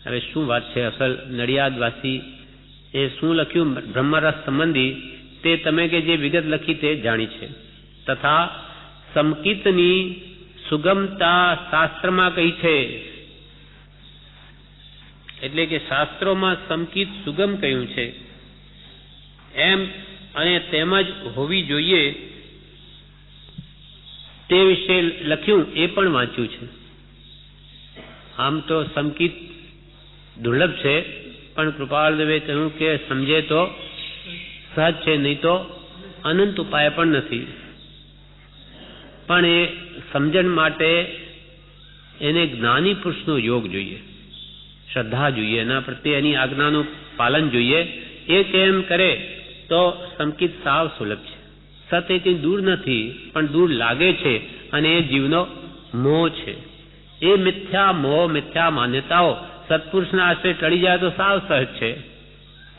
હવે શું વાત છે અસલ નડિયાદવાસી એ શું લખ્યું બ્રહ્મરસ સંબંધી તે તમે કે જે વિગત લખી તે જાણી છે. તથા સમકીતની સુગમતા શાસ્ત્રમાં કહી છે, એટલે કે શાસ્ત્રોમાં સમકીત સુગમ કહ્યું છે એમ અને તેમજ હોવી જોઈએ તે વિશે લખ્યું એ પણ વાંચ્યું છે. આમ તો સમકીત દુર્લભ છે, પણ કૃપાળદેવે કહ્યું કે સમજે તો સહજ છે, નહીં તો અનંત ઉપાય પણ નથી. પણ એ સમજણ માટે એને જ્ઞાની પુરુષનો યોગ જોઈએ, શ્રદ્ધા જોઈએ, એના પ્રત્યે એની આજ્ઞાનું પાલન જોઈએ. એ કેમ કરે તો સંકિત સાવ સુલભ છે. સત એ કંઈ દૂર નથી પણ દૂર લાગે છે અને એ જીવનો મોહ છે. એ મિથ્યા મોહ મિથ્યા માન્યતાઓ સત્પુરુષના આશ્રય ટળી જાય તો સાવ સહજ છે.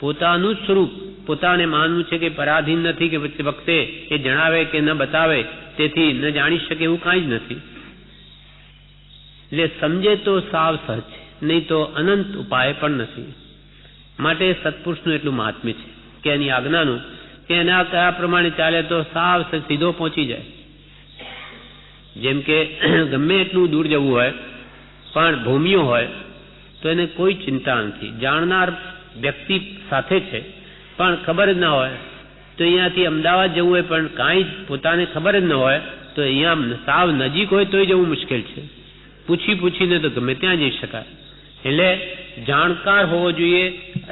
પોતાનું જ સ્વરૂપ પોતાને માનવું છે કે પરાધીન નથી કે વખતે એ જણાવે કે ન બતાવે તેથી ન જાણી શકે એવું કાંઈ જ નથી. એટલે સમજે તો સાવ સહજ છે, નહીં તો અનંત ઉપાય પણ નથી. માટે સત્પુરુષનું એટલું મહાત્મ્ય છે કે એની આજ્ઞાનું કે એના કયા પ્રમાણે ચાલે તો સાવ સીધો પહોંચી જાય. જેમ કે ગમે એટલું દૂર જવું હોય પણ ભૂમિયો હોય તો એને કોઈ ચિંતા નથી. જાણનાર વ્યક્તિ સાથે છે પણ ખબર જ ના હોય તો અહીંયાથી અમદાવાદ જવું હોય પણ કાંઈ જ પોતાને ખબર જ ન હોય તો અહીંયા સાવ નજીક હોય તોય જવું મુશ્કેલ છે. પૂછીને તો ગમે ત્યાં જઈ શકાય. એટલે જાણકાર હોવો જોઈએ,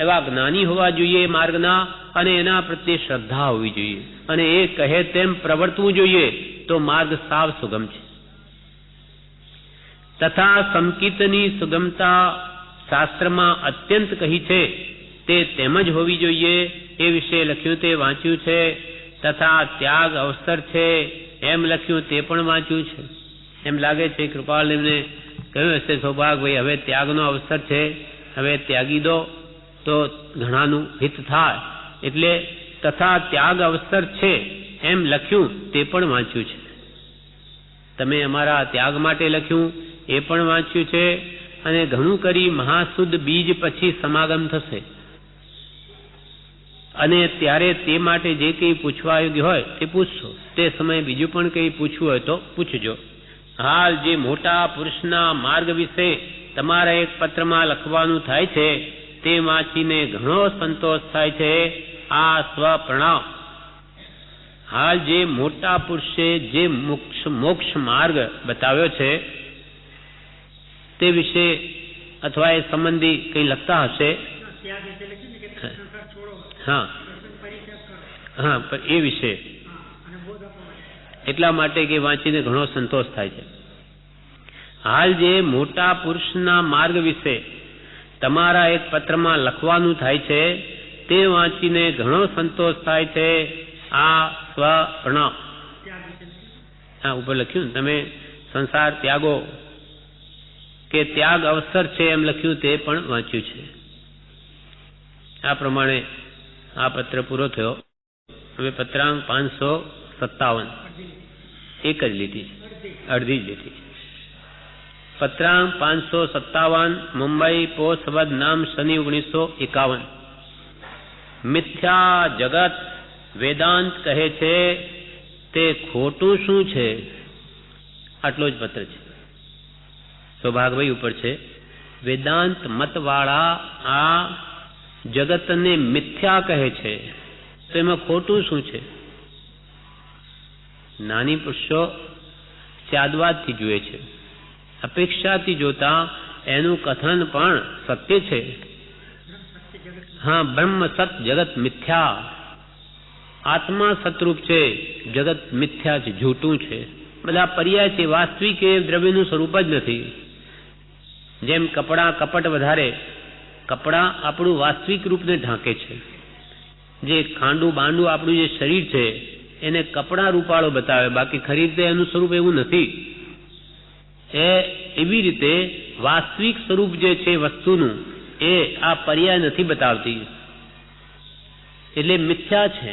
એવા જ્ઞાની હોવા જોઈએ માર્ગના, અને એના પ્રત્યે શ્રદ્ધા હોવી જોઈએ અને એ કહે તેમ પ્રવર્તવું જોઈએ તો માર્ગ સાવ સુગમ છે. તથા સંકિતની સુગમતા શાસ્ત્રમાં અત્યંત કહી છે તે તેમ જ હોવી જોઈએ એ વિશે લખ્યું તે વાંચ્યું છે, તથા ત્યાગ અવસર છે એમ લખ્યું તે પણ વાંચ્યું છે. એમ લાગે છે કૃપાલ એમને કહ્યું હશે સૌભાગભાઈ હવે ત્યાગનો અવસર છે, હવે ત્યાગી દો તો ઘણાનું હિત થાય, એટલે તથા ત્યાગ અવસર છે એમ લખ્યું તે પણ વાંચ્યું છે. તમે અમારા ત્યાગ માટે લખ્યું એ પણ વાંચ્યું છે, અને ઘણું કરી મહાસુદ બીજ પછી સમાગમ થશે, અને ત્યારે તે માટે જે કંઈ પૂછવા યોગ્ય હોય તે પૂછશો. તે સમયે બીજું પણ કંઈ પૂછવું હોય તો પૂછજો. હાલ જે મોટા પુરુષના માર્ગ વિશે તમારા એક પત્રમાં લખવાનું થાય છે તે વાંચીને ઘણો સંતોષ થાય છે. આ સ્વપ્રણામ. હાલ જે મોટા પુરુષે જે મોક્ષ માર્ગ બતાવ્યો છે તે વિશે અથવા એ સંબંધી કંઈ લખતા હશે. હા હા, પણ એ વિશે એટલા માટે કે વાંચીને ઘણો સંતોષ થાય છે. હાલ જે મોટા પુરુષના માર્ગ વિશે તમારા એક પત્રમાં લખવાનું થાય છે તે વાંચીને ઘણો સંતોષ થાય છે. આ સ્વપ્રણામ. હા, ઉપર લખ્યું તમે સંસાર ત્યાગો કે ત્યાગ અવસર છે એમ લખ્યું તે પણ વાંચ્યું છે. આ પ્રમાણે આ પત્ર પૂરો થયો. હવે પત્રાંક 557 એક જ લીટી છે, અડધી જ લીટી. પત્રાંક 557 મુંબઈ પોષવદ નામ શનિ 1951. મિથ્યા જગત વેદાંત કહે છે તે ખોટું શું છે? આટલો જ પત્ર છે. સૌભાગભાઈ ઉપર છે. વેદાંત મતવાળા આ જગતને મિથ્યા કહે છે તો એમાં ખોટું શું છે? નાની પુરુષો સ્યાદવાદથી જુએ છે, અપેક્ષાથી જોતા એનું કથન પણ સત્ય છે. હા, બ્રહ્મ સત જગત મિથ્યા. આત્મા સતરૂપ છે, જગત મિથ્યા છે, જૂઠું છે. બધા પર્યાય છે, વાસ્તવિક એ દ્રવ્યનું સ્વરૂપ જ નથી. જેમ કપડા કપટ વધારે, કપડા આપણું વાસ્તવિક રૂપને ઢાંકે છે. જે ખાંડું બાંડું આપણું જે શરીર છે એને કપડા રૂપાળો બતાવે, બાકી ખરી રીતે એનું સ્વરૂપ એવું નથી. એવી રીતે વાસ્તવિક સ્વરૂપ જે છે વસ્તુનું એ આ પર્યાય નથી બતાવતી, એટલે મિથ્યા છે.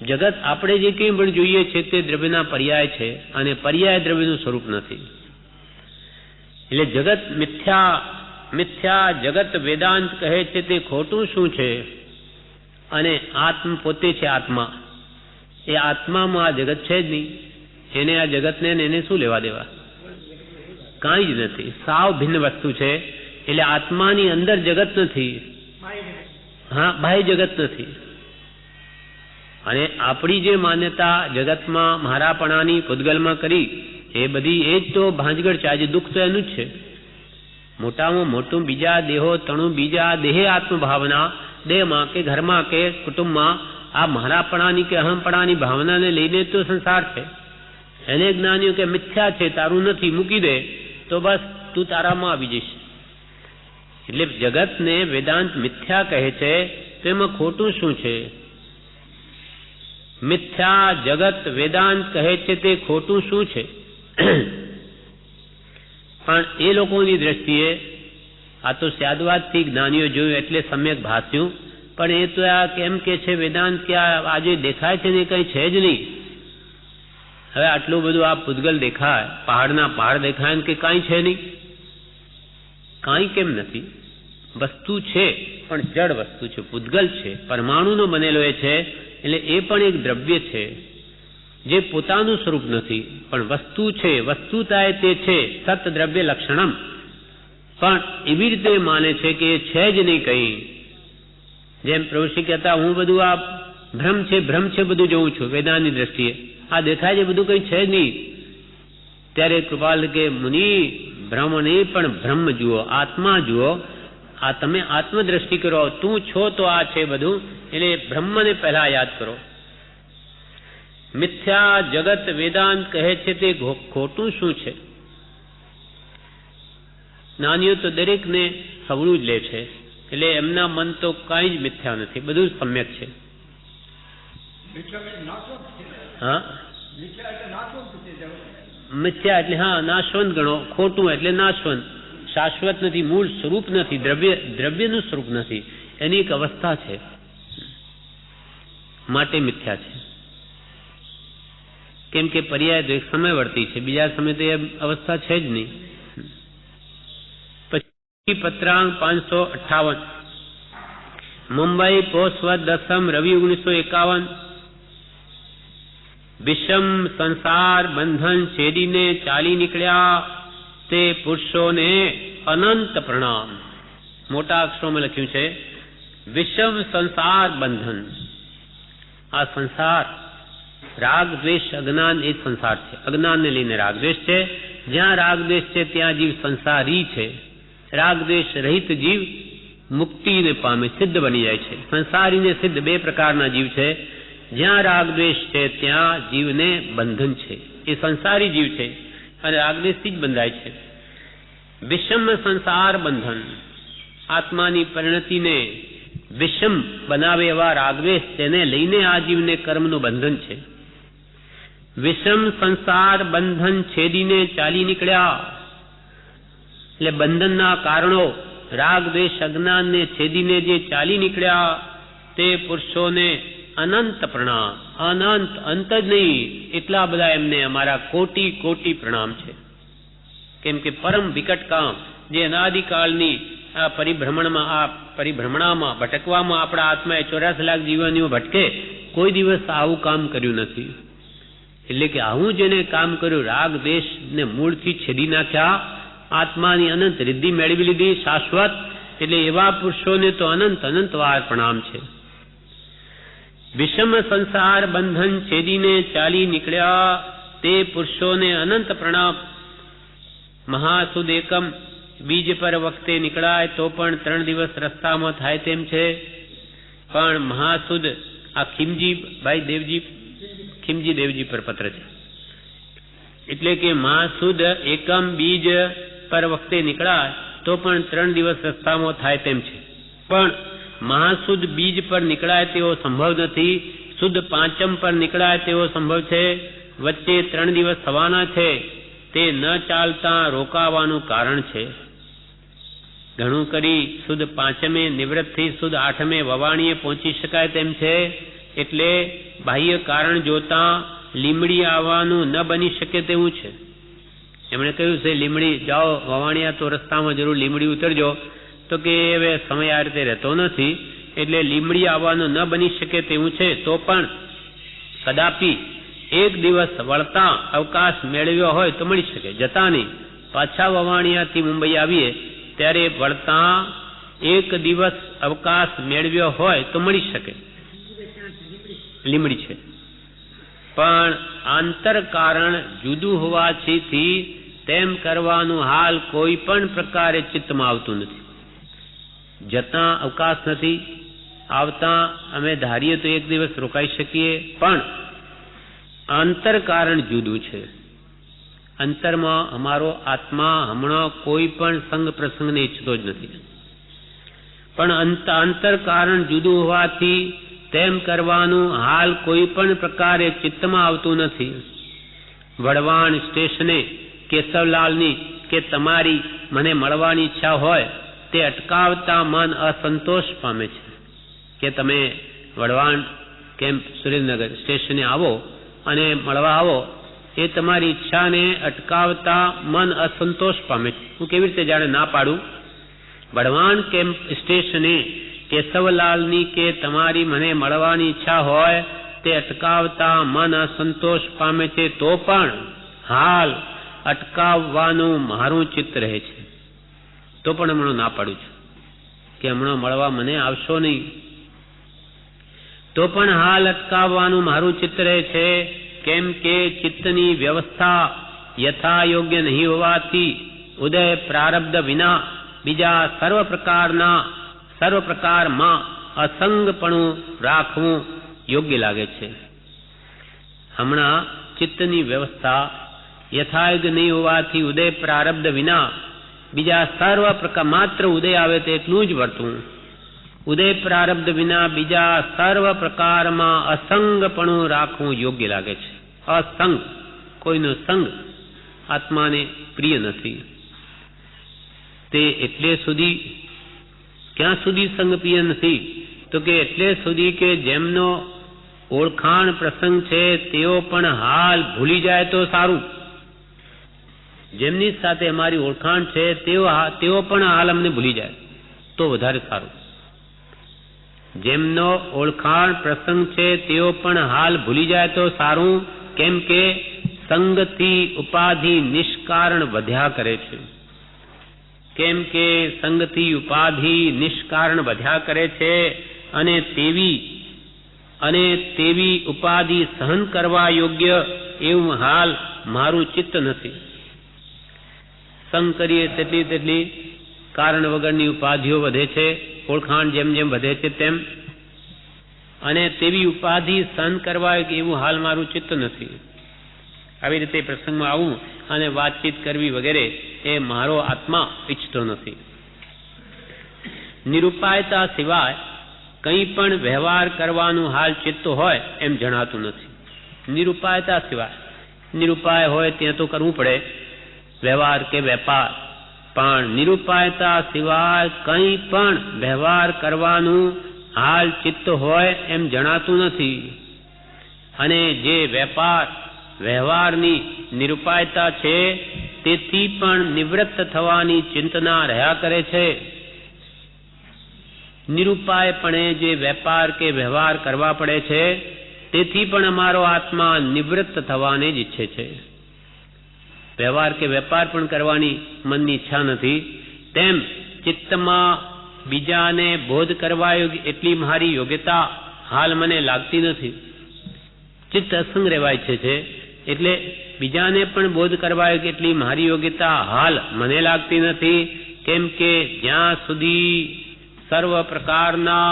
જગત આપણે જે કંઈ પણ જોઈએ છે તે દ્રવ્યના પર્યાય છે, અને પર્યાય દ્રવ્યનું સ્વરૂપ નથી. એટલે જગત મિથ્યા. મિથ્યા જગત વેદાંત કહે છે તે ખોટું શું છે? અને આત્મ પોતે છે આત્મા. એ આત્મામાં આ જગત છે જ નહીં. એને આ જગતને એને શું લેવા દેવા? કાંઈ જ નથી. સાવ ભિન્ન વસ્તુ છે. એટલે આત્માની અંદર જગત નથી. હા, બાહ્ય જગત નથી. અને આપણી જે માન્યતા જગતમાં મારાપણાની પૂતગલમાં કરી એ બધી એ જ તો ભાંજગઢ છે. આજે દુઃખ તો એનું જ છે. મોટામાં મોટું બીજા દેહો તણું બીજા દેહે આત્મભાવના, દેહમાં કે ઘરમાં કે કુટુંબમાં આ મારાપણાની કે અહમપણાની ભાવનાને લઈને તો સંસાર છે. એને જ્ઞાનીઓ કે મિથ્યા છે, તારું નથી, મૂકી દે તો બસ તું તારામાં આવી જઈશ. એટલે જગતને વેદાંત મિથ્યા કહે છે તો એમાં ખોટું શું છે? મિથ્યા જગત વેદાંત કહે છે તે ખોટું શું છે? પણ એ લોકોની દ્રષ્ટિએ આ તો સ્યાદવાદથી જ્ઞાનીઓ જોયું એટલે સમ્યક ભાસ્યું. પણ એ તો આ કેમ કે છે વેદાંત કે આજે દેખાય છે ને કંઈ છે જ નહીં. હવે આટલું બધું આ પૂતગલ દેખાય, પહાડના પહાડ દેખાય કે કાંઈ છે નહીં? કાંઈ કેમ નથી? વસ્તુ છે પણ જડ વસ્તુ છે, પૂતગલ છે, પરમાણુનો બનેલો એ છે. એટલે એ પણ એક દ્રવ્ય છે જે પોતાનું સ્વરૂપ નથી, પણ વસ્તુ છે. વસ્તુતાએ તે છે, સત દ્રવ્ય લક્ષણમ. પણ એવી રીતે માને છે કે એ છે જ નહીં કંઈ. જેમ પ્રભુશ્રી કહેતા હું બધું આ ભ્રમ છે ભ્રમ છે બધું જોઉં છું વેદાંતની દ્રષ્ટિએ, આ દેખાય છે બધું કંઈ છે જ નહીં. ત્યારે કૃપાલ કે મુનિ ભ્રમ નહીં પણ બ્રહ્મ જુઓ, આત્મા જુઓ. આ તમે આત્મદ્રષ્ટિ કરો, તું છો તો આ છે બધું. એટલે બ્રહ્મને પહેલા યાદ કરો. મિથ્યા જગત વેદાંત કહે છે તે ખોટું શું છે? જ્ઞાનીઓ તો દરેકને સવળું જ લે છે. એટલે એમના મન તો કઈ જ મિથ્યા નથી, બધું જ સમ્યક છે. હા, મિથ્યા એટલે હા નાશવંત ગણો, ખોટું એટલે નાશવંત, શાશ્વત નથી, મૂળ સ્વરૂપ નથી, દ્રવ્યનું સ્વરૂપ નથી, એની એક અવસ્થા છે માટે મિથ્યા છે. કેમ કે પર્યાય એક સમયવર્તી છે, બીજા સમય તો એ અવસ્થા છે જ નહીં. પછી પત્રાંક 558 મુંબઈ પોષવદ 10 રવિ 1951 વિષમ સંસાર બંધન છેદીને ચાલી નીકળ્યા તે પુરુષોને અનંત પ્રણામ. મોટા અક્ષરોમાં લખ્યું છે વિષમ સંસાર બંધન. આ સંસાર રાગ દ્વેષ અજ્ઞાન એ સંસાર છે. અજ્ઞાનને લઈને રાગ દ્વેષ છે. જ્યાં રાગ દ્વેષ છે ત્યાં જીવ સંસારી છે. રાગ દ્વેષ રહિત જીવ મુક્તિને પામે, સિદ્ધ બની જાય છે. સંસારી ને સિદ્ધ બે પ્રકારના જીવ છે. જ્યાં રાગ દ્વેષ છે ત્યાં જીવને બંધન છે, એ સંસારી જીવ છે અને રાગ દ્વેષથી જ બંધાય છે. વિષમ સંસાર બંધન, આત્માની પરિણતિને વિષમ બનાવે એવા રાગદ્વેષ, તેને લઈને આ જીવને કર્મનું બંધન છે. વિષમ સંસાર બંધન છેદીને ચાલી નીકળ્યા એટલે બંધનના કારણો રાગ દ્વેષ અજ્ઞાનને છેદીને જે ચાલી નીકળ્યા તે પુરુષોને અનંત પ્રણામ. અનંત, અંત જ નહીં, એટલા બધા એમને અમારા કોટી કોટી પ્રણામ છે. કેમ કે પરમ વિકટ કામ જે અનાદિકાળની આ પરિભ્રમણામાં ભટકવામાં આપણા આત્માએ 84 લાખ જીવનીઓ ભટકે, કોઈ દિવસ આવું કામ કર્યું નથી. એટલે કે આવું જેને કામ કર્યું, રાગ દ્વેષ ને મૂળથી છેદી નાખ્યા, આત્માની અનંત રિદ્ધિ મેળવી લીધી શાશ્વત, એટલે એવા પુરુષોને તો અનંત અનંત વાર પ્રણામ છે. વિષમ સંસાર બંધન છેદીને ચાલી નીકળ્યા તે પુરુષોને અનંત પ્રણામ. મહાસુદ એકમ બીજ પર વખતે નીકળાય તો પણ 3 દિવસ રસ્તામાં થાય તેમ છે. પણ મહાસુદ આ ખીમજી દેવજી પર પત્ર છે, એટલે કે મહાસુદ એકમ બીજ પર વખતે નીકળાય તો પણ 3 દિવસ રસ્તામાં થાય તેમ છે. પણ મહાસુદ બીજ પર નીકળાય તેવો સંભવ નથી. સુદ પાંચમ પર નીકળાય તેવો સંભવ છે. વચ્ચે 3 દિવસ થવાના છે, તે ન ચાલતા રોકાવાનું કારણ છે. ઘણું કરી સુદ પાંચમે નિવૃત્તથી સુદ આઠમે વવાણીએ પહોંચી શકાય તેમ છે. એટલે બાહ્ય કારણ જોતા લીમડી આવવાનું ન બની શકે તેવું છે. એમણે કહ્યું છે લીમડી જાઓ વવાણિયા તો રસ્તામાં જરૂર લીમડી ઉતરજો, તો કે હવે સમય આ રીતે રહેતો નથી, એટલે લીમડી આવવાનું ન બની શકે તેવું છે. તો પણ કદાપી એક દિવસ વળતા અવકાશ મેળવ્યો હોય તો મળી શકે, જતા નહીં. પાછા વવાણિયાથી મુંબઈ આવીએ ત્યારે વળતા એક દિવસ અવકાશ મેળવ્યો હોય તો મળી શકે, લીમડી છે. પણ આંતર કારણ જુદું હોવાથી તેમ કરવાનું હાલ કોઈ પણ પ્રકારે ચિત્તમાં આવતું નથી. જતા અવકાશ નથી, આવતા અમે ધારીએ તો એક દિવસ રોકાઈ શકીએ, પણ આંતર કારણ જુદું છે. અંતરમાં અમારો આત્મા હમણાં કોઈ પણ સંગ પ્રસંગને ઈચ્છતો જ નથી. પણ આંતર કારણ જુદું હોવાથી તેમ કરવાનું હાલ કોઈ પણ પ્રકારે ચિત્તમાં આવતું નથી. વઢવાણ સ્ટેશને કેશવલાલની કે તમારી મને મળવાની ઈચ્છા હોય તે અટકાવતા મન અસંતોષ પામે છે. કે તમે વઢવાણ કેમ્પ સુરેન્દ્રનગર સ્ટેશને આવો અને મળવા આવો, એ તમારી ઈચ્છાને અટકાવતા મન અસંતોષ પામે છે. હું કેવી રીતે જાણે ના પાડું? વઢવાણ કેમ્પ સ્ટેશને કેશવલાલની કે તમારી મને મળવાની ઈચ્છા હોય તે અટકાવતા મન અસંતોષ પામે છે. તો પણ હાલ અટકાવવાનું મારું ચિત્ત રહે છે. તો પણ હમણાં ના પાડું છું કે હમણાં મળવા મને આવશો નહીં. તો પણ હાલ અટકાવવાનું મારું ચિત્ત રહે છે. કેમ કે ચિત્તની વ્યવસ્થા યથા યોગ્ય નહીં હોવાથી ઉદય પ્રારબ્ધ વિના બીજા સર્વ પ્રકારમાં અસંગપણું રાખવું યોગ્ય લાગે છે. હમણાં ચિત્તની વ્યવસ્થા યથાયોગ્ય નહીં હોવાથી ઉદય પ્રારબ્ધ વિના બીજા સર્વ પ્રકાર માત્ર ઉદય આવે તો એટલું જ વર્તવું. ઉદય પ્રારબ્ધ વિના બીજા સર્વ પ્રકારમાં અસંગપણું રાખવું યોગ્ય લાગે છે. અસંગ, કોઈનો સંગ આત્માને પ્રિય નથી. તે એટલે સુધી, ક્યાં સુધી સંગ પ્રિય નથી? તો કે એટલે સુધી કે જેમનો ઓળખાણ પ્રસંગ છે તેઓ પણ હાલ ભૂલી જાય તો સારું. જેમની સાથે અમારી ઓળખાણ છે તેઓ પણ હાલ અમને ભૂલી જાય તો વધારે સારું. જેમનો ઓળખાણ પ્રસંગ છે તેઓ પણ હાલ ભૂલી જાય તો સારું. કેમ કે સંગથી ઉપાધિ નિષ્કારણ વધ્યા કરે છે. કેમ કે સંગથી ઉપાધિ નિષ્કારણ વધ્યા કરે છે અને તેવી ઉપાધિ સહન કરવા યોગ્ય એવું હાલ મારું ચિત્ત નથી. સંગ કરીએ તેટલી કારણ વગરની ઉપાધિઓ વધે છે. ઓળખાણ જેમ જેમ વધે છે તેમ, અને તેવી ઉપાધિ સહન કરવા એવું હાલ મારું ચિત્ત નથી. આવી રીતે પ્રસંગમાં આવું અને વાતચીત કરવી વગેરે એ મારો આત્મા ઈચ્છતો નથી. નિરૂપાયતા સિવાય કંઈ પણ વ્યવહાર કરવાનું હાલ ચિત્ત હોય એમ જણાતું નથી. નિરૂપાયતા સિવાય, નિરૂપાય હોય ત્યાં તો કરવું પડે વ્યવહાર કે વેપાર, પણ નિરૂપાયતા સિવાય કંઈ પણ વ્યવહાર કરવાનું હાલ ચિત્ત હોય એમ જણાતું નથી. અને જે વ્યવહારની નિરૂપાયતા છે તેથી પણ નિવૃત્ત થવાની ચિંતના રહ્યા કરે છે. નિરૂપાયપણે જે વેપાર કે વ્યવહાર કરવા પડે છે તેથી પણ અમારો આત્મા નિવૃત્ત થવાને જ ઈચ્છે છે. વ્યવહાર કે વેપાર પણ કરવાની મનની ઈચ્છા નથી. તેમ ચિત્તમાં બીજાને બોધ કરવા એટલી મારી યોગ્યતા હાલ મને લાગતી નથી. ચિત્ત અસંગ રહેવા ઈચ્છે છે એટલે બીજાને પણ બોધ કરવા એટલી મારી યોગ્યતા હાલ મને લાગતી નથી. કેમ કે જ્યાં સુધી સર્વ પ્રકારના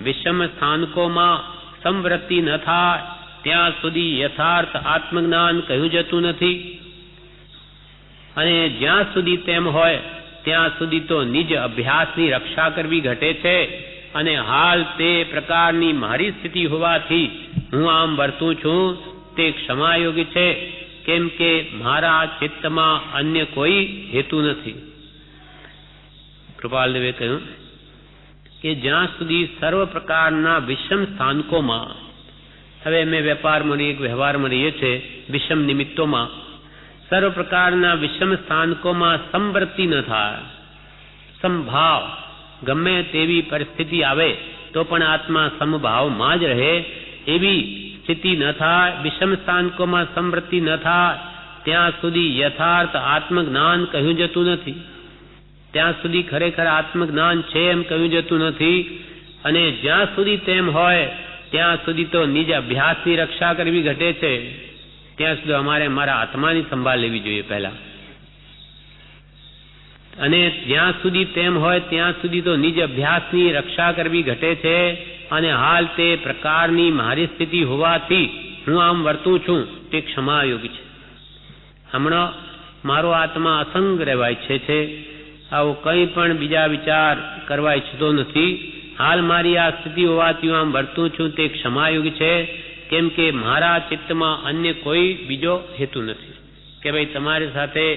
વિષમ સ્થાનકોમાં સંવૃત્તિ ન થાય ત્યાં સુધી યથાર્થ આત્મજ્ઞાન કહ્યું જતું નથી. અને જ્યાં સુધી તેમ હોય ત્યાં સુધી તો નિજ અભ્યાસની રક્ષા કરવી ઘટે છે. અને હાલ તે પ્રકારની મારી સ્થિતિ હોવાથી હું આમ વર્તું છું તે ક્ષમાયોગી છે. કેમ કે મારા ચિત્તમાં અન્ય કોઈ હેતુ નથી. કૃપાલદેવે કહ્યું કે જ્યાં સુધી સર્વ પ્રકારના વિષમ સ્થાનકોમાં, હવે અમે વેપારમાં રહીએ, વ્યવહારમાં રહીએ છીએ, વિષમ નિમિત્તોમાં સર્વ પ્રકારના વિષમ સ્થાનકોમાં સંવૃત્તિ ન થાય, સમભાવ, ગમે તેવી પરિસ્થિતિ આવે તો પણ આત્મા સમભાવમાં જ રહે એવી સ્થિતિ ન થાય, વિષમ સ્થાનકોમાં સંવૃત્તિ ન થાય ત્યાં સુધી યથાર્થ આત્મજ્ઞાન કહ્યું જતું નથી. ત્યાં સુધી ખરેખર આત્મજ્ઞાન છે એમ કહ્યું જતું નથી. અને જ્યાં સુધી તેમ હોય ત્યાં સુધી તો નિજ અભ્યાસની રક્ષા કરવી ઘટે છે. ત્યાં સુધી અમારે મારા આત્માની સંભાળ લેવી જોઈએ પહેલા. અને જ્યાં સુધી તેમ હોય ત્યાં સુધી તો નિજ અભ્યાસની રક્ષા કરવી ઘટે છે. અને હાલ તે પ્રકારની મારી સ્થિતિ હોવાથી હું આમ વર્તું છું તે ક્ષમાયોગી છે. હમણાં મારો આત્મા અસંગ રહેવા ઈચ્છે છે. આવો કંઈ પણ બીજા વિચાર કરવા ઈચ્છતો નથી. હાલ મારી આ સ્થિતિ હોવાથી હું આમ વર્તું છું તે ક્ષમાયોગી છે. કેમ કે મારા ચિત્તમાં અન્ય કોઈ બીજો હેતુ નથી કે ભાઈ તમારી સાથે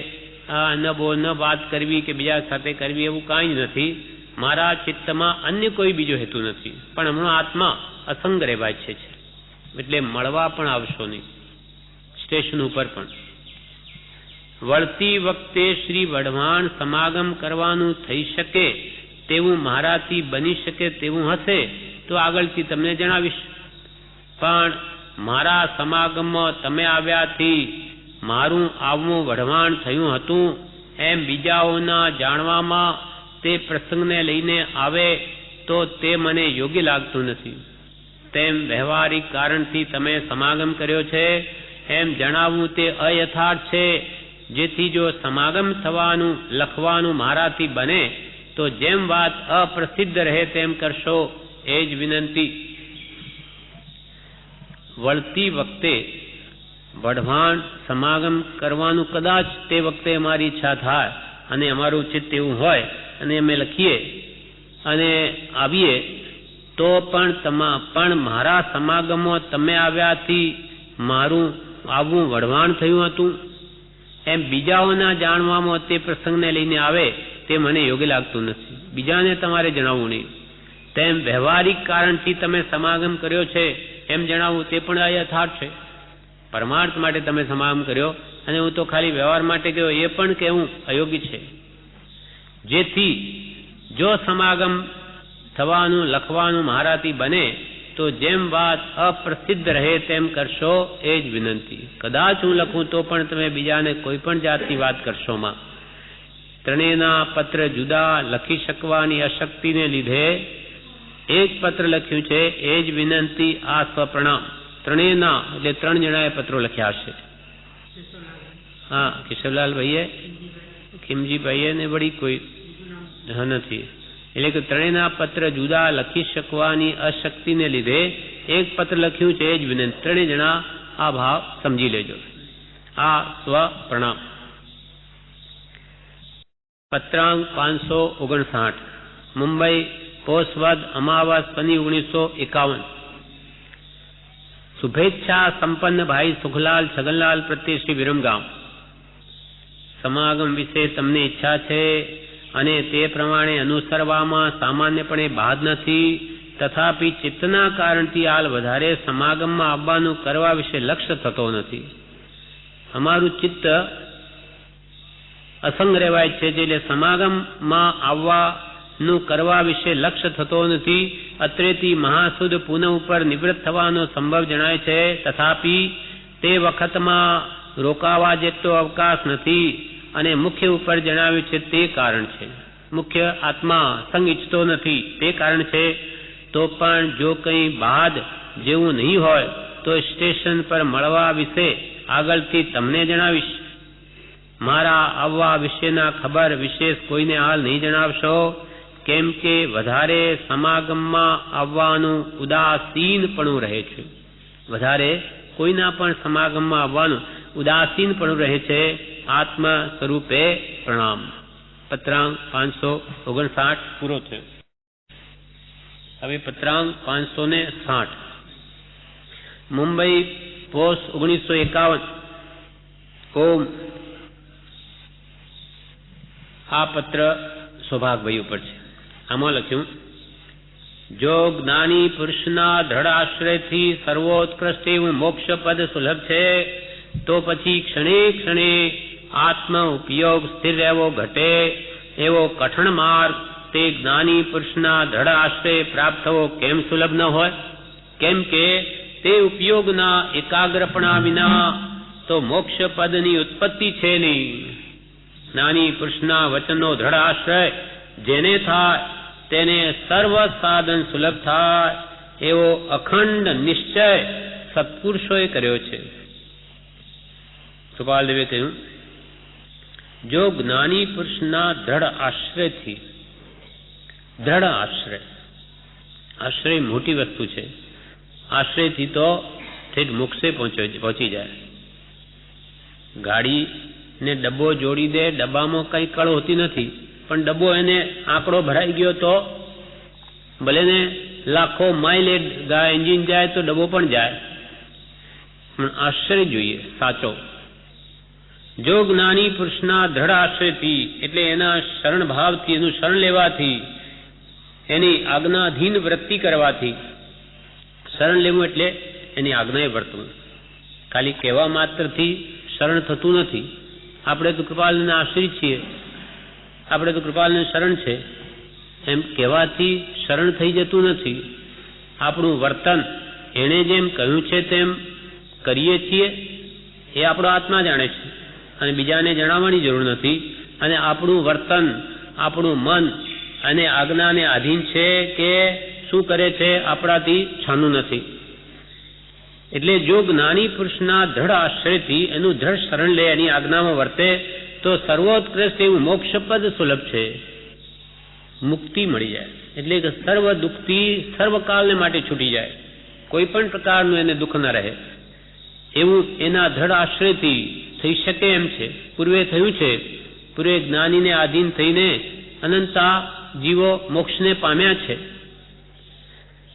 ન વાત કરવી કે બીજા સાથે કરવી એવું કાંઈ જ નથી. મારા ચિત્તમાં અન્ય કોઈ બીજો હેતુ નથી. પણ હમણાં આત્મા અસંગ રહેવા ઈચ્છે છે એટલે મળવા પણ આવશો નહીં. સ્ટેશન ઉપર પણ વળતી વખતે શ્રી વઢવાણ સમાગમ કરવાનું થઈ શકે તેવું મારાથી બની શકે તેવું હશે તો આગળથી તમને જણાવીશ. પણ મારા સમાગમમાં તમે આવ્યાથી મારું આવવું વઢવાણ થયું હતું એમ બીજાઓના જાણવામાં તે પ્રસંગને લઈને આવે તો તે મને યોગ્ય લાગતું નથી. તેમ વ્યવહારિક કારણથી તમે સમાગમ કર્યો છે એમ જણાવવું તે અયથાર્થ છે. જેથી જો સમાગમ થવાનું લખવાનું મારાથી બને તો જેમ વાત અપ્રસિદ્ધ રહે તેમ કરશો એ જ વિનંતી. વળતી વખતે વઢવાણ સમાગમ કરવાનું કદાચ તે વખતે મારી ઈચ્છા થાય અને અમારું ચિત્ત એવું હોય અને અમે લખીએ અને આવીએ તો પણ મારા સમાગમમાં તમે આવ્યાથી મારું આવવું વઢવાણ થયું હતું, એમ બીજાઓના જાણવામાં તે પ્રસંગને લઈને આવે તે મને યોગ્ય લાગતું નથી. બીજાને તમારે જણાવવું નહીં. તેમ વ્યવહારિક કારણથી તમે સમાગમ કર્યો છે એમ જણાવવું તે પણ યથાર્થ છે. પરમાર્થ માટે તમે સમાગમ કર્યો અને હું તો ખાલી વ્યવહાર માટે ગયો એ પણ કહેવું અયોગ્ય છે. જેથી જો સમાગમ થવાનું લખવાનું મારાથી બને તો જેમ વાત અપ્રસિદ્ધ રહે તેમ કરશો એ જ વિનંતી. કદાચ હું લખું તો પણ તમે બીજાને કોઈ પણ જાતની વાત કરશોમાં. ત્રણેયના પત્ર જુદા લખી શકવાની અશક્તિને લીધે એક પત્ર લખ્યું છે એ જ વિનંતી. આ સ્વપ્રણામ. ત્રણેયના એટલે 3 જણાએ પત્રો લખ્યા છે. હા, કેશવલાલ ભાઈએ, ખીમજી ભાઈએ ને વળી કોઈ નથી. એટલે કે ત્રણેયના પત્ર જુદા લખી શકવાની અશક્તિને લીધે એક પત્ર લખ્યું છે એ જ વિનંતી. 3 જણા આ ભાવ સમજી લેજો. આ સ્વપ્રણામ. પત્રાંક 559 મુંબઈ પોષવદ અમાવાસ શનિ 1951. શુભેચ્છા સંપન્ન ભાઈ સુખલાલ છગનલાલ પ્રત્યે શ્રી વિરમગામ. સમાગમ વિશે તમને ઈચ્છા છે અને તે પ્રમાણે અનુસરવામાં સામાન્યપણે બાદ નથી, તથાપિ ચિત્તના કારણથી હાલ વધારે સમાગમમાં આવવાનું કરવા વિશે લક્ષ્ય થતો નથી. અમારું ચિત્ત અસંગ રહેવાય છે એટલે સમાગમમાં આવવાનું કરવા વિશે લક્ષ્ય થતો નથી. અત્રેથી મહાસુદ પૂનમ ઉપર નિવૃત્ત થવાનો સંભવ જણાય છે, તથાપિ તે વખતમાં રોકાવા જેટલો અવકાશ નથી અને મુખ્ય ઉપર જણાવ્યું છે તે કારણ છે. મુખ્ય આત્મા સંગ ઈચ્છતો નથી તે કારણ છે. તો પણ જો કંઈ બાદ જેવું નહીં હોય તો સ્ટેશન પર મળવા વિશે આગળથી તમને જણાવીશ. મારા આવવા વિશેના ખબર વિશેષ કોઈને હાલ નહીં જણાવશો, કેમ કે વધારે સમાગમમાં આવવાનું ઉદાસીનપણું રહે છે. વધારે કોઈના પણ સમાગમમાં આવવાનું ઉદાસીનપણું રહે છે. આત્મ સ્વરૂપે પ્રણામ. પત્રાંક 559 પૂરો થયો. હવે પત્રાંક 560 મુંબઈ પોષ 1951. ઓમ. આ પત્ર સૌભાગભાઈ ઉપર છે. આમાં લખ્યું, જો જ્ઞાની પુરુષના દ્રઢ આશ્રયથી સર્વોત્કૃષ્ટ એવું મોક્ષ પદ સુલભ છે તો પછી ક્ષણે ક્ષણે આત્મ ઉપયોગ સ્થિર રહેવો ઘટે એવો કઠણ માર્ગ તે જ્ઞાની પુરુષના દ્રઢ આશ્રય પ્રાપ્ત થવો કેમ સુલભ ન હોય? કેમ કે તે ઉપયોગના એકાગ્રપણા વિના તો મોક્ષ પદની ઉત્પત્તિ છે નહીં. જ્ઞાની પુરુષના વચનનો દ્રઢ આશ્રય જેને થાય તેને સર્વ સાધન સુલભ થાય એવો અખંડ નિશ્ચય સત્પુરુષોએ કર્યો છે. કૃપાલદેવે કહ્યું, જો જ્ઞાની પુરુષના દ્રઢ આશ્રયથી, દ્રઢ આશ્રય મોટી વસ્તુ છે. આશ્રયથી તો ઠેઠ મોક્ષે પહોંચી જાય. ગાડીને ડબ્બો જોડી દે, ડબ્બામાં કઈ કળ હોતી નથી, પણ ડબ્બો એને આંકડો ભરાઈ ગયો તો ભલે ને લાખો માઇલ એન્જિન જાય તો ડબ્બો પણ જાય, પણ આશ્રય જોઈએ સાચો. જો જ્ઞાની પુરુષના દ્રઢ આશ્રયથી એટલે એના શરણ ભાવથી, એનું શરણ લેવાથી, એની આજ્ઞાધીન વૃત્તિ કરવાથી, શરણ લેવું એટલે એની આજ્ઞાએ વર્તવું. ખાલી કહેવા માત્રથી શરણ થતું નથી. આપણે તો કૃપાલને આશ્રિત છીએ, આપણે તો કૃપાલને શરણ છે એમ કહેવાથી શરણ થઈ જતું નથી. આપણું વર્તન એણે જેમ કહ્યું છે તેમ કરીએ છીએ એ આપણો આત્મા જાણે છે અને બીજાને જણાવવાની જરૂર નથી. અને આપણું વર્તન, આપણું મન અને આજ્ઞાને આધીન છે કે શું કરે છે આપણાથી છાનું નથી. એટલે જો જ્ઞાની પુરુષના દ્રઢ આશ્રયથી એનું દ્રઢ શરણ લે, એની આજ્ઞામાં વર્તે તો સર્વોત્કૃષ્ટ એવું મોક્ષપદ સુલભ છે. મુક્તિ મળી જાય એટલે કે સર્વ દુઃખથી સર્વકાલને માટે છૂટી જાય, કોઈ પણ પ્રકારનું એને દુઃખ ન રહે એવું એના દ્રઢ આશ્રયથી થઈ શકે એમ છે. પૂર્વે થયું છે પૂર્વે જ્ઞાનીને આધીન થઈને અનંતા જીવો મોક્ષને પામ્યા છે.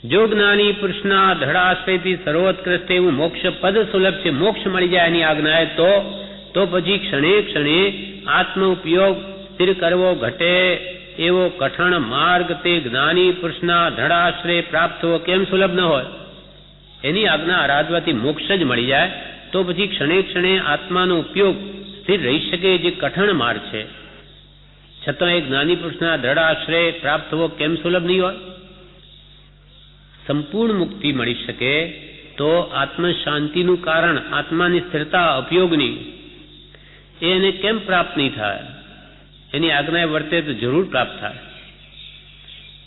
જો જ્ઞાની પુરુષના દ્રઢાશ્રયથી સર્વોત્કૃષ્ટ એવું મોક્ષ પદ સુલભ છે, મોક્ષ મળી જાય એની આજ્ઞાએ તો પછી ક્ષણે ક્ષણે આત્મ ઉપયોગ સ્થિર કરવો ઘટે એવો કઠણ માર્ગ તે જ્ઞાની પુરુષના દ્રઢાશ્રય પ્રાપ્ત થવો કેમ સુલભ ન હોય? એની આજ્ઞા આરાધવાથી મોક્ષ જ મળી જાય તો પછી ક્ષણે ક્ષણે આત્માનો ઉપયોગ સ્થિર રહી શકે જે કઠણ માર્ગ છે, છતાં એ જ્ઞાની પુરુષના દ્રઢાશ્રય પ્રાપ્ત થવો કેમ સુલભ નહીં હોય? સંપૂર્ણ મુક્તિ મળી શકે તો આત્મ શાંતિનું કારણ આત્માની સ્થિરતા ઉપયોગની એને કેમ પ્રાપ્ત નહીં થાય? એની આજ્ઞાએ વર્તે તો જરૂર પ્રાપ્ત થાય.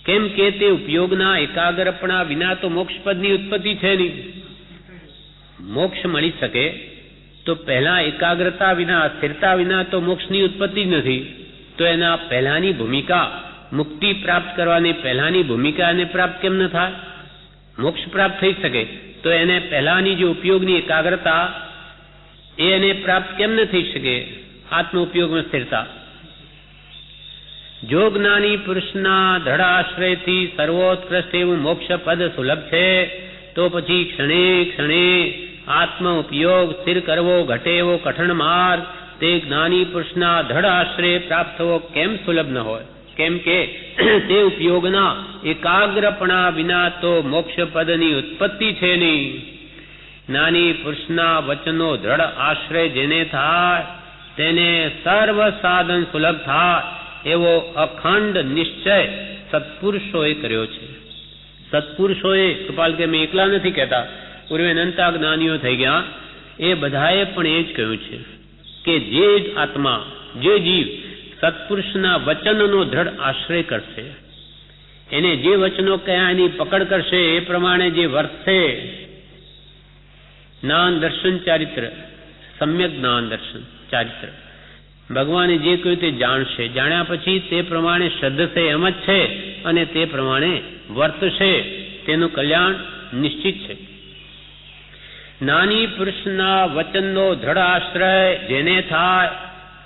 કેમ કે તે ઉપયોગના એકાગ્રપણા વિના તો મોક્ષપદની ઉત્પત્તિ છે નહીં. મોક્ષ મળી શકે તો પહેલા એકાગ્રતા વિના, સ્થિરતા વિના તો મોક્ષની ઉત્પત્તિ જ નથી. તો એના પહેલાની ભૂમિકા, મુક્તિ પ્રાપ્ત કરવાની પહેલાની ભૂમિકા એને પ્રાપ્ત કેમ ન થાય? મોક્ષ પ્રાપ્ત થઈ શકે તો એને પહેલાની જે ઉપયોગની એકાગ્રતા એને પ્રાપ્ત કેમ ન થઈ શકે? આત્મ ઉપયોગમાં સ્થિરતા. જો જ્ઞાની પુરુષના દ્રઢાશ્રયથી સર્વોત્કૃષ્ટ એવું મોક્ષ પદ સુલભ છે તો પછી ક્ષણે ક્ષણે આત્મ ઉપયોગ સ્થિર કરવો ઘટે એવો કઠણ માર્ગ તે જ્ઞાની પુરુષના દ્રઢાશ્રય પ્રાપ્ત થવો કેમ સુલભ ન હોય? કેમ કે તે ઉપયોગના એકાગ્રપણા વિના તો મોક્ષ પદની ઉત્પત્તિ છે નહીં. જ્ઞાની પુરુષના વચનો દ્રઢ આશ્રય જેને થાય તેને સર્વ સાધન સુલભ થાય એવો અખંડ નિશ્ચય સત્પુરુષોએ કર્યો છે. સત્પુરુષોએ, કૃપાલ કે મેં એકલા નથી કહેતા, પૂર્વે અનંતા જ્ઞાનીઓ થઈ ગયા, એ બધાએ પણ એ જ કહ્યું છે કે જે આત્મા, જે જીવ સત્પુરુષના વચનનો દ્રઢ આશ્રય કરશે, એને જે વચનો કયા એની પકડ કરશે એ પ્રમાણે જે વર્તશે, જ્ઞાન દર્શન ચારિત્ર, સમ્યક જ્ઞાન દર્શન ચારિત્ર, ભગવાને જે કહ્યું તે જાણશે, જાણ્યા પછી તે પ્રમાણે શ્રદ્ધશે એમ જ છે અને તે પ્રમાણે વર્તશે, તેનું કલ્યાણ નિશ્ચિત છે. જ્ઞાની પુરુષના વચનનો દ્રઢ આશ્રય જેને થાય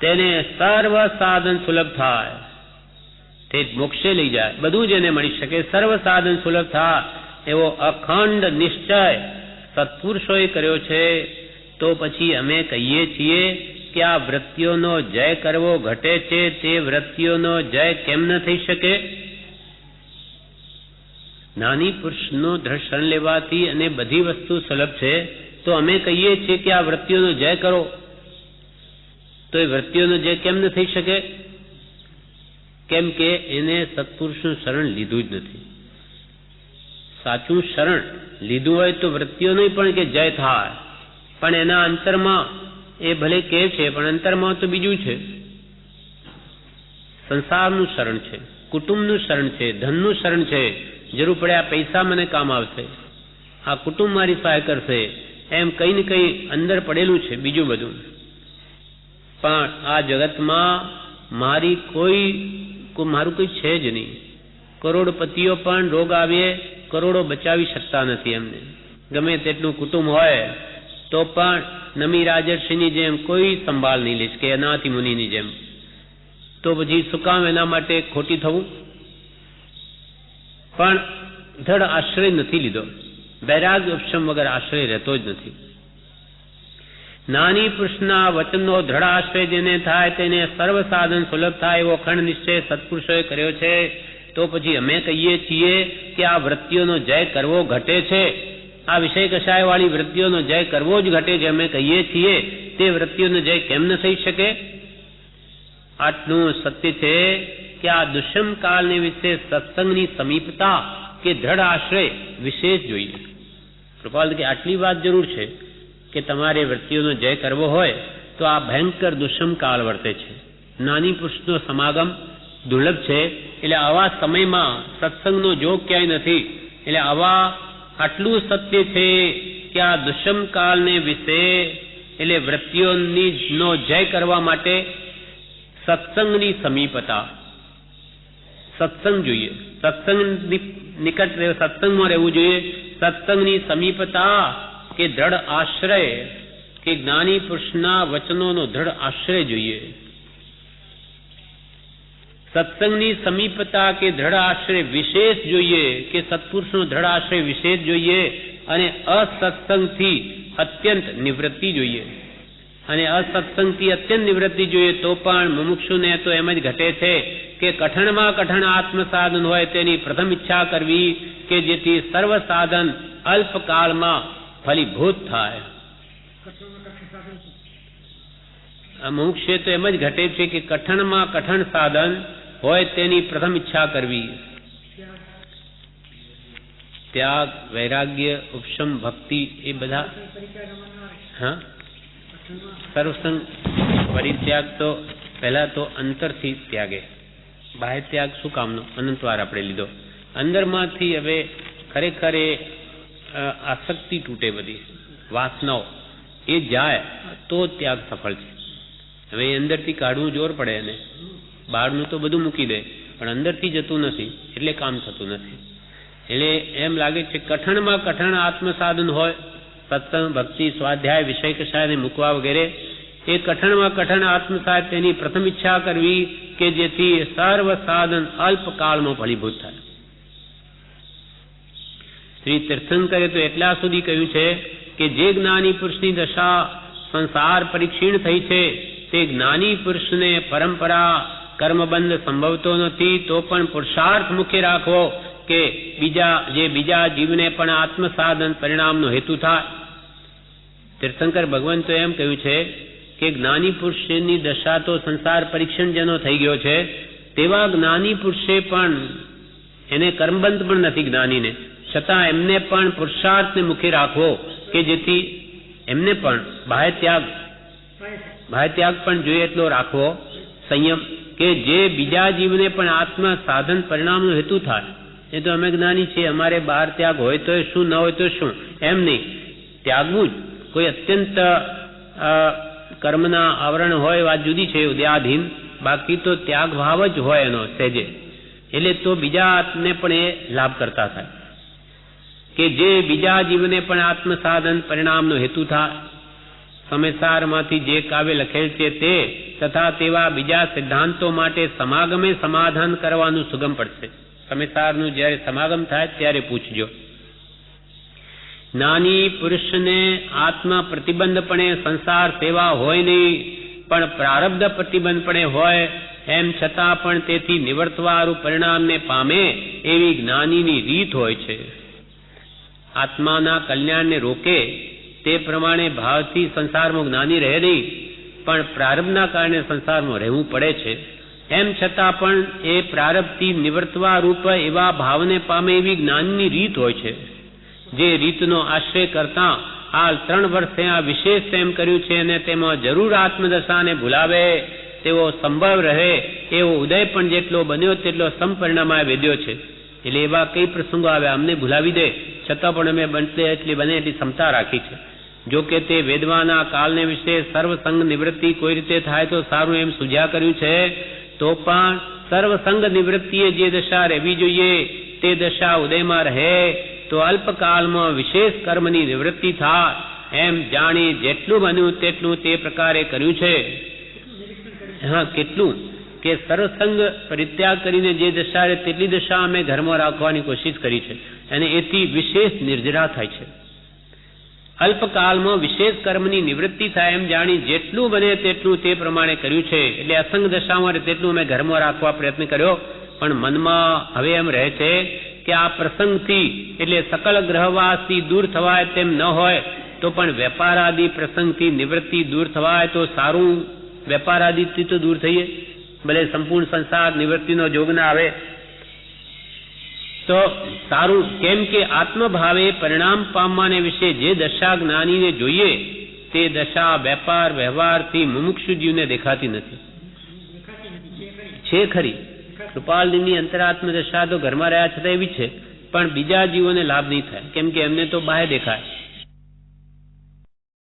તેને સર્વ સાધન સુલભ થાય, તે મોક્ષે લઈ જાય, બધું જ એને મળી શકે, સર્વ સાધન સુલભ થાય એવો અખંડ નિશ્ચય સત્પુરુષોએ કર્યો છે. તો પછી અમે કહીએ છીએ કે આ વૃત્તિઓનો જય કરવો ઘટે છે, તે વૃત્તિઓનો જય કેમ ન થઈ શકે? જ્ઞાની પુરુષનો દ્રઢ શરણ લેવાથી અને બધી વસ્તુ સુલભ છે, તો અમે કહીએ છીએ કે આ વૃત્તિઓનો જય કરો, તો એ વૃત્તિઓનો જય કેમ ન થઈ શકે? કેમ કે એને સત્પુરુષનું શરણ લીધું જ નથી. સાચું શરણ લીધું હોય તો વૃત્તિઓનો પણ કે જય થાય, પણ એના અંતરમાં એ ભલે કહે છે પણ અંતરમાં તો બીજું છે. સંસારનું શરણ છે, કુટુંબનું શરણ છે, ધનનું શરણ છે, જરૂર પડે આ પૈસા મને કામ આવશે, આ કુટુંબ મારી સહાય કરશે, એમ કઈ ને કઈ અંદર પડેલું છે બીજું બધું. પણ આ જગતમાં મારું કોઈ છે જ નહીં. કરોડપતિઓ પણ રોગ આવે કરોડો બચાવી શકતા નથી એમને, ગમે તેટલું કુટુંબ હોય તો પણ નમી રાજર્ષિની જેમ કોઈ સંભાળ નહીં લેશ કે અનાથી મુનિની જેમ. તો પછી શું કામ એના માટે ખોટી થવું? પણ દ્રઢ આશ્રય નથી લીધો, વૈરાગ્ય ઉપશમ વગર આશ્રય રહેતો જ નથી. જ્ઞાની પુરુષના વચનનો દ્રઢ આશ્રય જેને થાય તેને સર્વ સાધન સુલભ થાય એવો અખંડ નિશ્ચય સત્પુરુષોએ કર્યો છે. તો પછી અમે કહીએ છીએ કે આ વૃત્તિઓનો જય કરવો ઘટે છે, આ વિષય કષાય વાળી વૃત્તિઓનો જય કરવો જ ઘટે છે. અમે કહીએ છીએ તે વૃત્તિઓનો જય કેમ ન થઈ શકે? આટલું સત્ય છે કે આ દુષ્મ કાળને વિશે સત્સંગની સમીપતા કે દ્રઢ આશ્રય વિશેષ જોઈએ. કૃપાલ કે આટલી વાત જરૂર છે કે તમારે વૃત્તિઓનો જય કરવો હોય તો આ ભયંકર દુષ્મ કાળ વર્તે છે. જ્ઞાની પુરુષનો સમાગમ દુર્લભ છે, એટલે આવા સમયમાં સત્સંગનો જોગ ક્યાંય નથી. એટલે આટલું સત્ય છે કે આ દુષ્મ કાળને વિશે એટલે વૃત્તિઓનો જય કરવા માટે સત્સંગની સમીપતા, સત્સંગ જોઈએ, સત્સંગ નિકટ સત્સંગમાં રહેવું જોઈએ. સત્સંગની સમીપતા કે દ્રઢ આશ્રય કે જ્ઞાની પુરુષના વચનોનો દ્રઢ આશ્રય જોઈએ. સત્સંગની સમીપતા કે દ્રઢ આશ્રય વિશેષ જોઈએ, કે સત્પુરુષનો દ્રઢ આશ્રય વિશેષ જોઈએ, અને અસત્સંગથી અત્યંત નિવૃત્તિ જોઈએ. અને અસત્સંગથી અત્યંત નિવૃત્તિ જોઈએ તો પણ મુમુક્ષુને તો એમ જ ઘટે છે કે કઠણમાં કઠણ આત્મસાધન હોય તેની પ્રથમ ઈચ્છા કરવી, કે જેથી સર્વ સાધન અલ્પકાળમાં ફલીભૂત થાય. મુમુક્ષે તો એમ જ ઘટે છે કે કઠણમાં કઠણ સાધન હોય તેની પ્રથમ ઈચ્છા કરવી. ત્યાગ, વૈરાગ્ય, ઉપશમ, ભક્તિ એ બધા. હા, સર્વસંગ પરિત્યાગ તો પહેલા તો અંતરથી ત્યાગે. બાહ્ય ત્યાગ શું કામનો? અનંતવાર આપણે લીધો. અંદરમાંથી હવે ખરેખર એ આસક્તિ તૂટે, બધી વાસનાઓ એ જાય તો ત્યાગ સફળ છે. હવે અંદરથી કાઢવું જોર પડે, એને બહારનું તો બધું મૂકી દે, પણ અંદરથી જતું નથી એટલે કામ થતું નથી. એટલે એમ લાગે છે કઠણમાં કઠણ આત્મસાધન હોય, સત્સંગ, ભક્તિ, સ્વાધ્યાય, વિષય કષાયને મૂકવા વગેરે, એ કઠણમાં કઠણ આત્મસાધ તેની પ્રથમ ઈચ્છા કરવી, કે જેથી સર્વ સાધન અલ્પકાળમાં ફલીભૂત થાય. શ્રી તીર્થંકરે તો એટલા સુધી કહ્યું છે કે જે જ્ઞાની પુરુષની દશા સંસાર પરિક્ષીણ થઈ છે તે જ્ઞાની પુરુષને પરંપરા કર્મબંધ સંભવતો નથી, તો પણ પુરુષાર્થ મુખ્ય રાખવો કે બીજા જીવને પણ આત્મસાધન પરિણામનો હેતુ થાય. તીર્થંકર ભગવાન તો એમ કહ્યું છે કે જ્ઞાની પુરુષની દશા તો સંસાર પરીક્ષણ જેનો થઈ ગયો છે, તેવા જ્ઞાની પુરુષે પણ, એને કર્મબંધ પણ નથી જ્ઞાનીને, છતાં એમને પણ પુરુષાર્થને મુખ્ય રાખવો, કે જેથી એમને પણ બાહ્ય ત્યાગ પણ જોઈએ એટલો રાખવો, સંયમ, કે જે બીજા જીવને પણ આત્મ સાધન પરિણામનો હેતુ થાય. એ તો અમે જ્ઞાની છીએ, અમારે બહાર ત્યાગ હોય તો શું, ન હોય તો શું, એમ નહીં. ત્યાગવું જ કોઈ અત્યંત કર્મના આવરણ હોય, વાત જુદી છે, ઉદયાધીન, બાકી તો ત્યાગ ભાવ જ હોય એનો સહેજે, એટલે તો બીજાને પણ એ લાભ કરતા થાય, કે જે બીજા જીવને પણ આત્મસાધન પરિણામનો હેતુ થાય. સમયસારમાંથી જે કાવ્ય લખેલ છે તે તથા તેવા બીજા સિદ્ધાંતો માટે સમાગમે સમાધાન કરવાનું સુગમ પડશે. સમયસારનું જ્યારે સમાગમ થાય ત્યારે પૂછજો. જ્ઞાની પુરુષને આત્મ પ્રતિબંધપણે સંસાર સેવા હોય નહીં, પણ પ્રારબ્ધ પ્રતિબંધપણે હોય, એમ છતાં પણ તેથી નિવર્તવાળું પરિણામને પામે એવી જ્ઞાનીની રીત હોય છે. આત્માના કલ્યાણને રોકે તે પ્રમાણે ભાવથી સંસારમાં જ્ઞાની રહે નહીં, પણ પ્રારબ્ધના કારણે સંસારમાં રહેવું પડે છે. એમ છતાં પણ એ પ્રારબ્ધથી નિવર્તવા રૂપ એવા ભાવને પામે એવી જ્ઞાનની રીત હોય છે. જે રીતનો આશ્રય કરતા આ 3 વર્ષે આ વિશેષ તેમ કર્યું છે, અને તેમાં જરૂર આત્મદશાને ભૂલાવે તેવો સંભવ રહે એવો ઉદય પણ જેટલો બન્યો તેટલો સંપરિણામાય વેદ્યો છે. એટલે એવા કઈ પ્રસંગો આવે અમને ભૂલાવી દે, છતાં પણ અમે બને એટલી ક્ષમતા રાખી છે. જો કે તે વેદવાના કાળને વિશે સર્વસંગ નિવૃત્તિ કોઈ રીતે થાય તો સારું એમ સુઝા કર્યું છે, તો પણ સર્વસંગ નિવૃત્તિએ જે દશા રહેવી જોઈએ તે દશા ઉદયમાં રહે તો અલ્પકાળમાં વિશેષ કર્મની નિવૃત્તિ થાય, એમ જાણી જેટલું બન્યું તેટલું તે પ્રકારે કર્યું છે. હા, કેટલું કે સર્વસંગ પરિત્યાગ કરીને જે દશા રહે તેટલી દશા અમે ઘરમાં રાખવાની કોશિશ કરી છે, અને એથી વિશેષ નિર્જરા થાય છે. અલ્પકાળમાં વિશેષ કર્મની નિવૃત્તિ થાય એમ જાણી જેટલું બને તેટલું તે પ્રમાણે કર્યું છે. એટલે અસંગ દશામાં તેટલું અમે ઘરમાં રાખવા પ્રયત્ન કર્યો, પણ મનમાં હવે એમ રહે છે કે આ પ્રસંગથી એટલે સકલ ગ્રહવાસથી દૂર થવાય તેમ ન હોય તો પણ વેપારાદિ પ્રસંગથી નિવૃત્તિ દૂર થવાય તો સારું. વેપારાદિથી તો દૂર થઈએ, ભલે સંપૂર્ણ સંસાર નિવૃત્તિનો જોગ ના આવે તો સારું. કેમ કે આત્મભાવે પરિણામ પામવાને વિશે જે દશા જ્ઞાનીને જોઈએ તે દશા વેપાર વ્યવહારથી મુમુક્ષુ જીવને દેખાતી નથી. છે ખરી, કૃપાલની અંતરાત્મ દશા તો ઘરમાં રહ્યા છતાં એવી છે, પણ બીજા જીવોને લાભ નહીં થાય, કેમ કે એમને તો બહાર દેખાય.